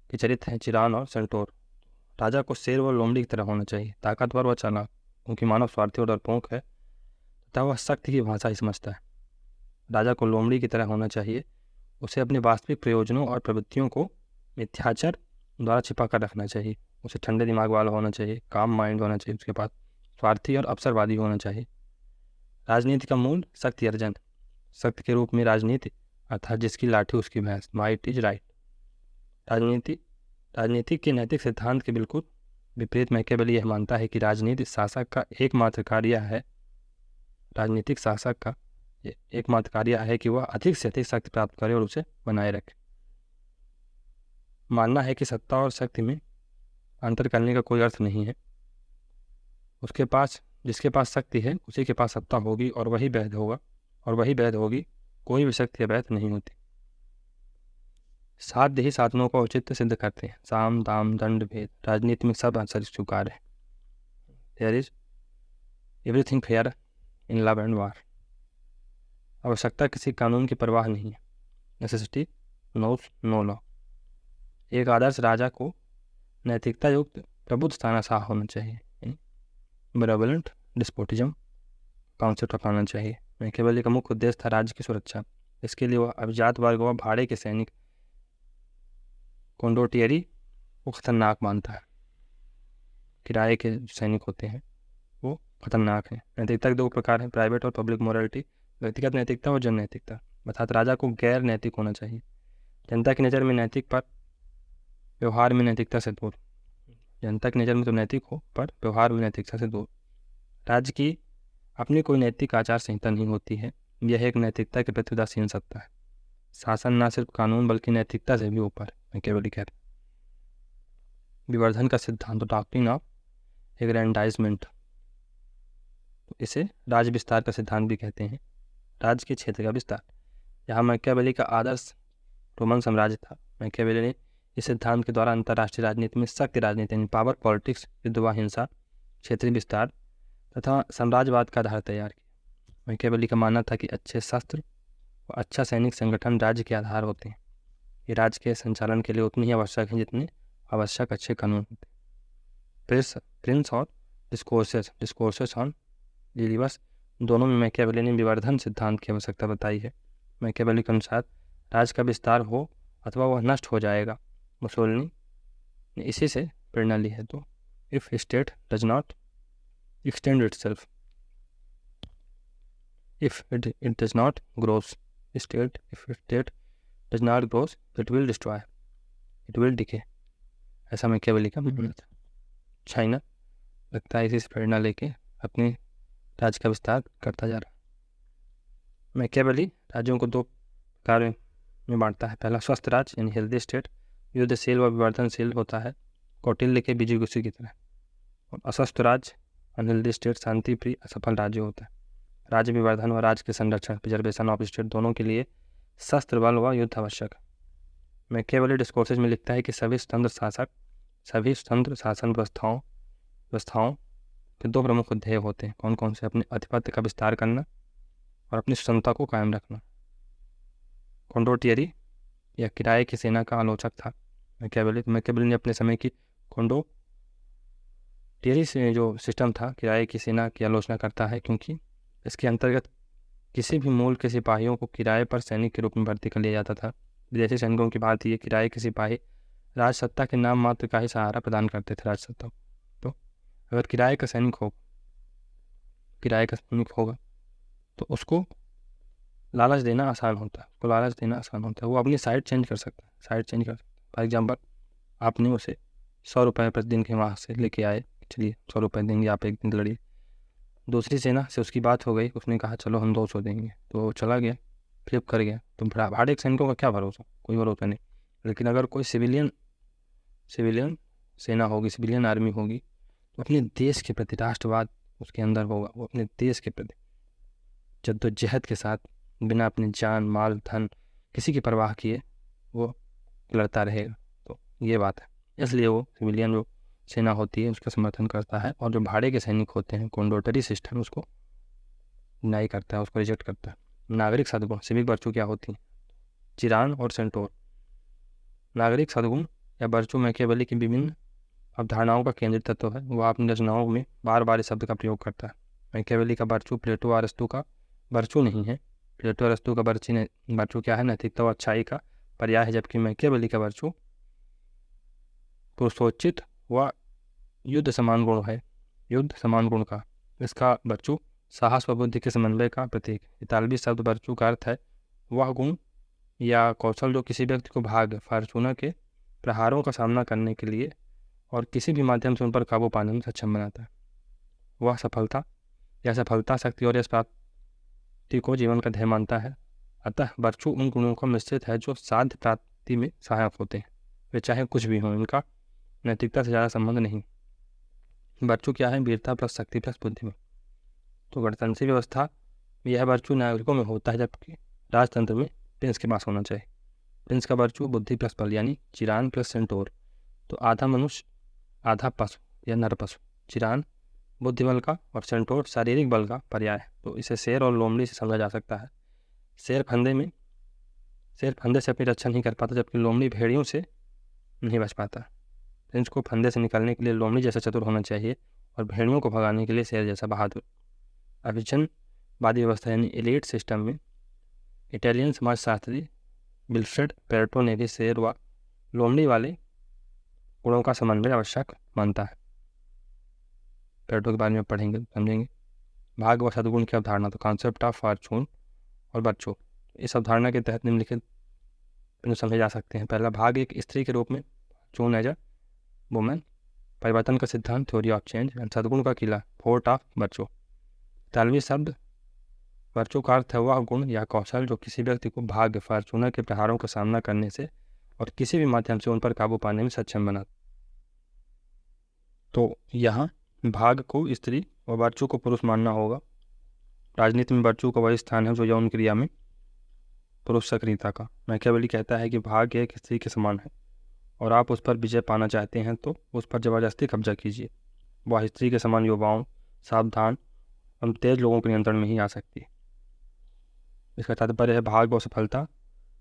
के चरित्र हैं चिरान और सेंटोर। राजा को शेर व लोमड़ी की तरह होना चाहिए, ताकतवर व चालाक, क्योंकि मानव स्वार्थी और डरपोक है तथा वह शक्ति की भाषा ही समझता है। राजा को लोमड़ी की तरह होना चाहिए, उसे अपने वास्तविक प्रयोजनों और प्रवृत्तियों को मिथ्याचार द्वारा छिपा कर रखना चाहिए। उसे ठंडे दिमाग वाला होना चाहिए, काम माइंड होना चाहिए उसके पास, स्वार्थी और अवसरवादी होना चाहिए। राजनीति का मूल शक्ति अर्जन, शक्ति के रूप में राजनीति, अर्थात जिसकी लाठी उसकी भैंस, माइट इज राइट। राजनीति के नैतिक सिद्धांत के बिल्कुल विपरीत मैकियावेली यह मानता है कि राजनीति शासक का एकमात्र कार्य है, राजनीतिक शासक का एकमात्र कार्य है कि वह अधिक से अधिक शक्ति प्राप्त करे और उसे बनाए रखे। मानना है कि सत्ता और शक्ति में अंतर करने का कोई अर्थ नहीं है। जिसके पास शक्ति है उसी के पास सत्ता होगी और वही वैध होगा, और वही वैध होगी, कोई भी शक्ति अवैध नहीं होती। साध्य ही साधनों का औचित्य सिद्ध करते हैं। साम दाम दंड भेद, राजनीति में सब आंसर स्वीकार है। There is everything fair in love and war. आवश्यकता किसी कानून की परवाह नहीं है। Necessity knows no law. एक आदर्श राजा को नैतिकता युक्त प्रबुद्ध तानाशाह होना चाहिए। बेनेवोलेंट डिस्पोटिज्म कॉन्सेप्ट अपनाना चाहिए। मैकियावेली का मुख्य उद्देश्य था राज्य की सुरक्षा। इसके लिए वह अभिजात वर्ग व भाड़े के सैनिक कोंडोटियरी को खतरनाक मानता है। किराए के सैनिक होते हैं वो खतरनाक हैं। नैतिकता के दो प्रकार हैं, प्राइवेट और पब्लिक मोरालिटी, व्यक्तिगत नैतिकता और जन नैतिकता। अर्थात राजा को गैर नैतिक होना चाहिए। जनता की नज़र में नैतिक पर व्यवहार में नैतिकता से दूर। जनता की नज़र में तो नैतिक हो पर व्यवहार में नैतिकता से दूर। राज्य की अपनी कोई नैतिक आचार संहिता नहीं होती है। यह एक नैतिकता के प्रति उदासीन सत्ता है। शासन न सिर्फ कानून बल्कि नैतिकता से भी ऊपर है, मैकियावेली कहते हैं। विवर्धन का सिद्धांत, डॉक्ट्रिन ऑफ एग्रैंडाइजमेंट, इसे राज विस्तार का सिद्धांत भी कहते हैं। राज्य के क्षेत्र का विस्तार। यहाँ मैकियावेली का आदर्श रोमन साम्राज्य था। मैकियावेली ने इस सिद्धांत के द्वारा अंतर्राष्ट्रीय राजनीति में शक्ति राजनीति यानी पावर पॉलिटिक्स, युद्ध व हिंसा, क्षेत्रीय विस्तार तथा साम्राज्यवाद का आधार तैयार किया। मैकियावेली का मानना था कि अच्छे शस्त्र और अच्छा सैनिक संगठन राज्य के आधार होते हैं। ये राज्य के संचालन के लिए उतनी ही आवश्यक हैं जितने आवश्यक अच्छे कानून होते हैं। प्रिंस और डिस्कोर्सेस ऑन लिलिबस, दोनों में मैकियावेली ने विवर्धन सिद्धांत की आवश्यकता बताई है। मैकियावेली के अनुसार राज्य का विस्तार हो अथवा वह नष्ट हो जाएगा। मुसोलिनी ने इसी से प्रेरणा ली है। तो if state does not extend itself, if it does not grows, if state does not grows, it will destroy, it will decay। ऐसा मैकियावेली का मानना था। चाइना लगता है इसी से प्रेरणा लेके अपने राज्य का विस्तार करता जा रहा है। मैकियावेली राज्यों को दो प्रकार में बांटता है। पहला स्वस्थ राज्य यानी हेल्दी स्टेट, युद्धशील व विवर्धनशील होता है, कौटिल्य के बीजगुस्सी की तरह। और अस्वस्थ राज्य अनहेल्दी स्टेट शांति प्रिय असफल राज्य होता है। राज्य विवर्धन व राज्य के संरक्षण प्रिजर्वेशन ऑफ स्टेट दोनों के लिए शस्त्र बल व युद्ध आवश्यक है। मैकियावेली डिस्कोर्सेज में लिखता है कि सभी स्वतंत्र शासन व्यवस्थाओं के दो प्रमुख ध्येय होते हैं। कौन कौन से? अपने आधिपत्य का विस्तार करना और अपनी स्वतंत्रता को कायम रखना। कोंडोटियरी या किराए की सेना का आलोचक था मैकियावेली ने अपने समय की कोंडोटियरी से जो सिस्टम था किराए की सेना की आलोचना करता है, क्योंकि इसके अंतर्गत किसी भी मूल के सिपाहियों को किराए पर सैनिक के रूप में भर्ती कर लिया जाता था। विदेशी सैनिकों की बात ये, किराए के सिपाही राजसत्ता के नाम मात्र का ही सहारा प्रदान करते थे राजसत्ता को। तो अगर किराए का सैनिक होगा तो उसको लालच देना आसान होता है। वो अपनी साइड चेंज कर सकता है। फॉर एग्जाम्पल, आपने उसे 100 रुपये प्रतिदिन के वहाँ से लेके आए, चलिए 100 रुपये देंगे, आप एक दिन लड़िए। दूसरी सेना से उसकी बात हो गई, उसने कहा चलो हम 200 देंगे, तो वो चला गया, फ्लिप कर गया। तो भाड़े के सैनिकों का क्या भरोसा? कोई भरोसा नहीं। लेकिन अगर कोई सिविलियन सेना होगी, सिविलियन आर्मी होगी, तो अपने देश के प्रति राष्ट्रवाद उसके अंदर होगा। वो अपने देश के प्रति जद्दोजहद के साथ बिना अपनी जान माल धन किसी की परवाह किए वो लड़ता रहेगा। तो ये बात है, इसलिए वो सिविलियन जो सेना होती है उसका समर्थन करता है, और जो भाड़े के सैनिक होते हैं कोंडोटरी सिस्टम उसको डिनाई करता है, उसको रिजेक्ट करता है। नागरिक सद्गुण सिविक वर्चू क्या होती हैं? चिरान और सेंटोर। नागरिक सद्गुण या वर्चू मैकियावेली की विभिन्न अवधारणाओं का केंद्रित तत्व है, वह अपनी रचनाओं में बार बार इस शब्द का प्रयोग करता है। मैकियावेली का वर्चू प्लेटो और अरिस्टो का वर्चू नहीं है। प्लेटो और अरिस्टो का वर्चू क्या है? नैतिकता और अच्छाई का पर्याय है, जबकि मैकियावेली का वर्चू पुरुषोचित व युद्ध समान गुण है, युद्ध समान गुण का। इसका वर्चू साहस व बुद्धि के समन्वय का प्रतीक। इतालवी शब्द वर्चू का अर्थ है वह गुण या कौशल जो किसी व्यक्ति को भाग फॉर्चूना के प्रहारों का सामना करने के लिए और किसी भी माध्यम से उन पर काबू पाने में सक्षम बनाता है। वह सफलता शक्ति और यश प्राप्ति को जीवन का ध्येय मानता है। अतः वर्चू उन गुणों का मिश्रित है जो साध्य प्राप्ति में सहायक होते हैं, वे चाहे कुछ भी हों, इनका नैतिकता से ज़्यादा संबंध नहीं। वर्चू क्या है? वीरता प्लस शक्ति प्लस बुद्धिमत्ता। तो गणतंत्र व्यवस्था में यह वर्चू नागरिकों में होता है, जबकि राजतंत्र में प्रिंस के पास होना चाहिए। प्रिंस का वर्चू बुद्धि प्लस बल यानी चिरान प्लस सेंटोर। तो आधा मनुष्य आधा पशु या नर पशु। चिरान बुद्धि बल का और सेंटोर शारीरिक बल का पर्याय है। तो इसे शेर और लोमड़ी से समझा जा सकता है। शेर फंदे से अपनी रक्षा नहीं कर पाता, जबकि लोमड़ी भेड़ियों से नहीं बच पाता। प्रिंस को फंदे से निकलने के लिए लोमड़ी जैसा चतुर होना चाहिए और भेड़ियों को भगाने के लिए शेर जैसा बहादुर। अभिजनवादी व्यवस्था यानी एलीट सिस्टम में इटालियन समाजशास्त्री विल्फ्रेड पेरेटो ने भी शेर व लोमड़ी वाले गुणों का समन्वय आवश्यक मानता है। पेरेटो के बारे में पढ़ेंगे, समझेंगे। भाग व सद्गुण की अवधारणा। तो कॉन्सेप्ट ऑफ फॉर्चून और वर्चू। इस अवधारणा के तहत निम्नलिखित समझे जा सकते हैं। पहला, भाग एक स्त्री के रूप में, फॉर्चून एज अ वुमेन। परिवर्तन का सिद्धांत, थ्योरी ऑफ चेंज। सद्गुण का किला, फोर्ट ऑफ वर्चू। इतालवी शब्द वर्चू का अर्थ है वह गुण या कौशल जो किसी व्यक्ति को भाग्य फॉर्चूना के प्रहारों का सामना करने से और किसी भी माध्यम से उन पर काबू पाने में सक्षम बना। तो यहाँ भाग को स्त्री और वर्चू को पुरुष मानना होगा। राजनीति में वर्चू का वही स्थान है जो यौन क्रिया में पुरुष सक्रियता का। मैकियावेली कहता है कि भाग एक स्त्री के समान है और आप उस पर विजय पाना चाहते हैं तो उस पर जबरदस्ती कब्जा कीजिए। वह स्त्री के समान युवाओं, सावधान और तेज लोगों के नियंत्रण में ही आ सकती है। इसका तात्पर्य है भाग व सफलता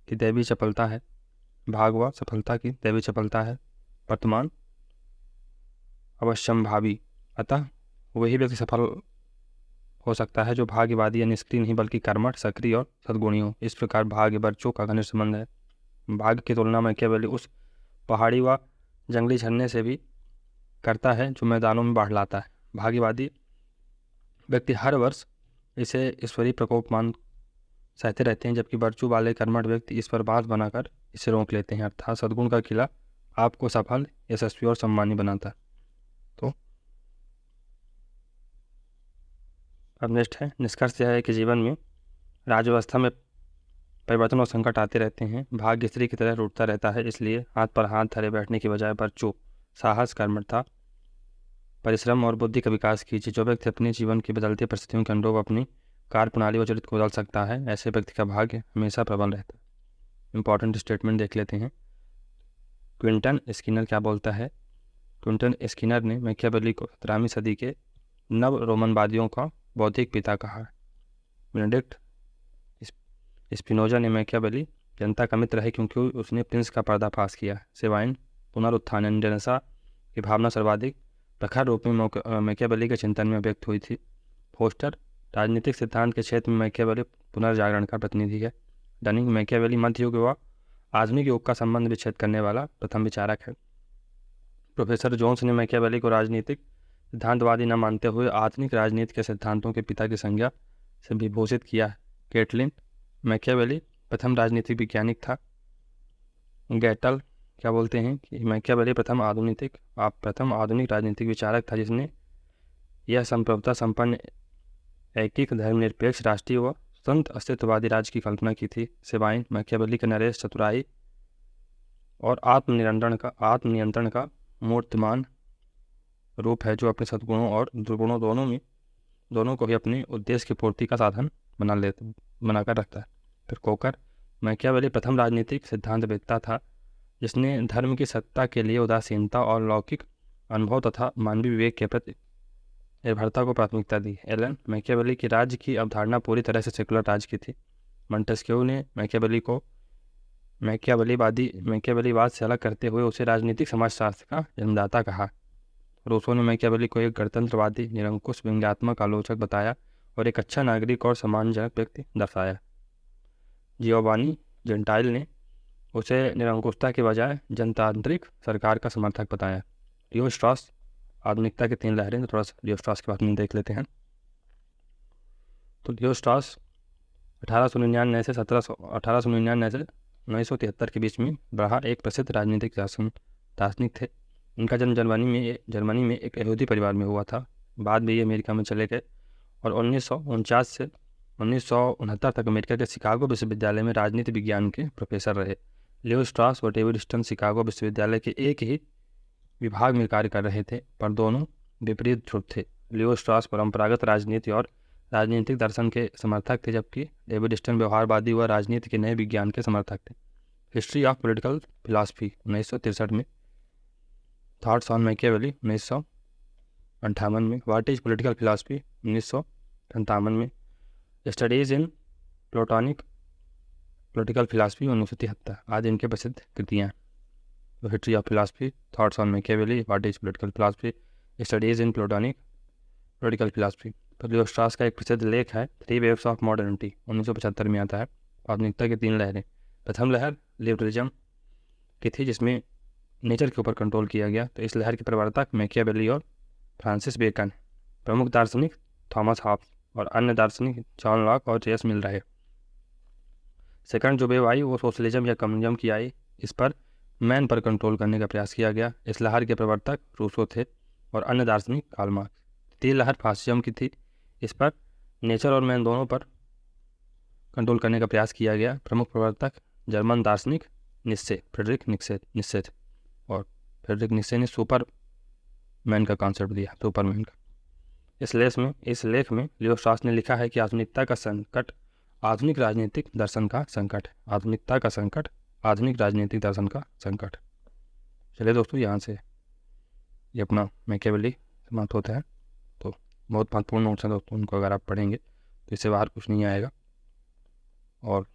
की दैवी चपलता है। भाग व सफलता की दैवी चपलता है, वर्तमान अवश्यंभावी। अतः वही व्यक्ति सफल हो सकता है जो भाग्यवादी या निष्क्रिय नहीं बल्कि कर्मठ, सक्रिय और सद्गुणी हो। इस प्रकार भाग्य वर्चू का घनिष्ठ संबंध है। भाग्य की तुलना में केवल उस पहाड़ी व जंगली झरने से भी करता है जो मैदानों में बाढ़ लाता है। भाग्यवादी व्यक्ति हर वर्ष इसे ईश्वरीय प्रकोप मान सहते रहते हैं, जबकि वर्चू वाले कर्मठ व्यक्ति इस पर बांध बनाकर इसे रोक लेते हैं। अर्थात सद्गुण का किला आपको सफल, यशस्वी और सम्मानी बनाता है। तो अब नेक्स्ट है, निष्कर्ष यह है कि जीवन में राजव्यवस्था में परिवर्तन और संकट आते रहते हैं। भाग्य स्त्री की तरह रूठता रहता है, इसलिए हाथ पर हाथ धरे बैठने की बजाय वर्चू, साहस, कर्मठता, परिश्रम और बुद्धि का विकास कीजिए। जो व्यक्ति अपने जीवन की बदलती परिस्थितियों के अनुरूप अपनी कार्य प्रणाली व चरित्र को बदल सकता है, ऐसे व्यक्ति का भाग्य हमेशा प्रबल रहता है। इंपॉर्टेंट स्टेटमेंट देख लेते हैं। क्विंटन स्किनर क्या बोलता है? क्विंटन स्किनर ने मैकियावेली को 17वीं सदी के नव रोमनवादियों का बौद्धिक पिता कहा। बेनेडिक्ट स्पिनोजा ने मैकियावेली जनता का मित्र है क्योंकि उसने प्रिंस का पर्दाफाश किया। सेवाइन पुनरुत्थान जनसा की भावना सर्वाधिक प्रखर रूप में मैकियावेली के चिंतन में व्यक्त हुई थी। फोस्टर राजनीतिक सिद्धांत के क्षेत्र में मैकियावेली पुनर्जागरण का प्रतिनिधि है। डनिंग मैकियावेली मध्य युग व आधुनिक युग का संबंध विच्छेद करने वाला प्रथम विचारक है। प्रोफेसर जोन्स ने मैकियावेली को राजनीतिक सिद्धांतवादी न मानते हुए आधुनिक राजनीति के सिद्धांतों के पिता की संज्ञा से विभूषित किया है। केटलिन मैकियावेली प्रथम राजनीतिक वैज्ञानिक था। गैटल क्या बोलते हैं कि मैकियावेली प्रथम आधुनिक राजनीतिक विचारक था जिसने यह संप्रभुता संपन्न ऐकिक धर्मनिरपेक्ष राष्ट्रीय व स्वतंत्र अस्तित्ववादी राज्य की कल्पना की थी। सेवाइन मैकियावेली के नरेश, चतुराई और आत्मनियंत्रण का मूर्तिमान रूप है जो अपने सद्गुणों और दुर्गुणों दोनों को ही अपने उद्देश्य की पूर्ति का साधन बनाकर रखता है। फिर कोकर मैकियावेली प्रथम राजनीतिक सिद्धांतवेत्ता था जिसने धर्म की सत्ता के लिए उदासीनता और लौकिक अनुभव तथा मानवीय विवेक के प्रति निर्भरता को प्राथमिकता दी। एलन मैकियावेली की राज्य की अवधारणा पूरी तरह से सेकुलर राज्य की थी। मॉन्टेस्क्यू ने मैकियावेली को मैकियावेलीवाद से अलग करते हुए उसे राजनीतिक समाजशास्त्र का जन्मदाता कहा। रूसो ने मैकियावेली को एक गणतंत्रवादी, निरंकुश, व्यंग्यात्मक आलोचक बताया और एक अच्छा नागरिक और सम्मानजनक व्यक्ति दर्शाया। जियोवानी जेंटाइल ने उसे निरंकुशता के बजाय जनतांत्रिक सरकार का समर्थक बताया। लियो स्ट्रॉस, आधुनिकता की 3 लहरें। तो थोड़ा सा लियो स्ट्रॉस के बारे में देख लेते हैं। तो लियो स्ट्रॉस 1899 से 1973 के बीच में रहा एक प्रसिद्ध राजनीतिक दार्शनिक थे। इनका जन्म जर्मनी में एक यहूदी परिवार में हुआ था। बाद में ये अमेरिका में चले गए और 1949 से 1969 तक अमेरिका के शिकागो विश्वविद्यालय में राजनीति विज्ञान के प्रोफेसर रहे। लियो स्ट्रॉस व डेविड स्टर्न शिकागो विश्वविद्यालय के एक ही विभाग में कार्य कर रहे थे, पर दोनों विपरीत ध्रुव थे। लियो स्ट्रॉस परंपरागत राजनीति और राजनीतिक दर्शन के समर्थक थे, जबकि डेविड स्टर्न व्यवहारवादी व राजनीति के नए विज्ञान के समर्थक थे। हिस्ट्री ऑफ पॉलिटिकल फिलॉसफी 1963 में, थॉट्स ऑन मैकियावेली 1958 में, व्हाट इज पॉलिटिकल फिलॉसफी 1957 में, studies in platonic political philosophy 1973 आदि इनके प्रसिद्ध कृतियाँ। तो history of philosophy, thoughts on Machiavelli, what is political philosophy, studies in platonic political philosophy. तो लियो straws का एक प्रसिद्ध लेख है 3 वेव्स ऑफ मॉडर्निटी, 1975 में आता है। आधुनिकता की 3 लहरें। प्रथम लहर लिबरलिज्म की थी, जिसमें नेचर के ऊपर कंट्रोल किया गया। तो इस लहर के प्रवर्तक मैकियावेली और फ्रांसिस बेकन, प्रमुख दार्शनिक थॉमस हॉब्स और अन्य दार्शनिक जॉन लॉक और जेम्स मिल रहे। सेकंड जो वेव आई वो सोशलिज्म या कम्युनिज्म की आई। इस पर मैन पर कंट्रोल करने का प्रयास किया गया। इस लहर के प्रवर्तक रूसो थे और अन्य दार्शनिक कार्ल मार्क्स। तीसरी लहर फासिज्म की थी। इस पर नेचर और मैन दोनों पर कंट्रोल करने का प्रयास किया गया। प्रमुख प्रवर्तक जर्मन दार्शनिक नित्शे, फ्रेडरिक नित्शे थे और फ्रेडरिक नित्शे ने सुपर मैन का कॉन्सेप्ट दिया, सुपरमैन का। इस लेख में लियो स्ट्रॉस ने लिखा है कि आधुनिकता का संकट आधुनिक राजनीतिक दर्शन का संकट है। आधुनिकता का संकट आधुनिक राजनीतिक दर्शन का संकट। चलिए दोस्तों, यहाँ से ये अपना मैकियावेली समाप्त होता है। तो बहुत महत्वपूर्ण नोट्स हैं दोस्तों, उनको अगर आप पढ़ेंगे तो इससे बाहर कुछ नहीं आएगा। और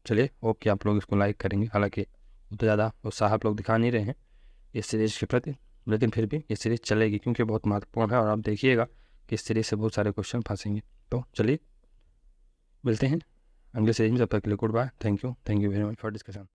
चलिए होप कि आप लोग इसको लाइक करेंगे। हालांकि उतना ज़्यादा उत्साह आप लोग दिखा नहीं रहे हैं इस सीरीज़ के प्रति, लेकिन फिर भी ये सीरीज़ चलेगी क्योंकि बहुत महत्वपूर्ण है और आप देखिएगा कि इस सीरीज़ से बहुत सारे क्वेश्चन फंसेंगे। तो चलिए मिलते हैं अगले सीरीज में, तब तक के लिए goodbye. Thank you very much for discussion.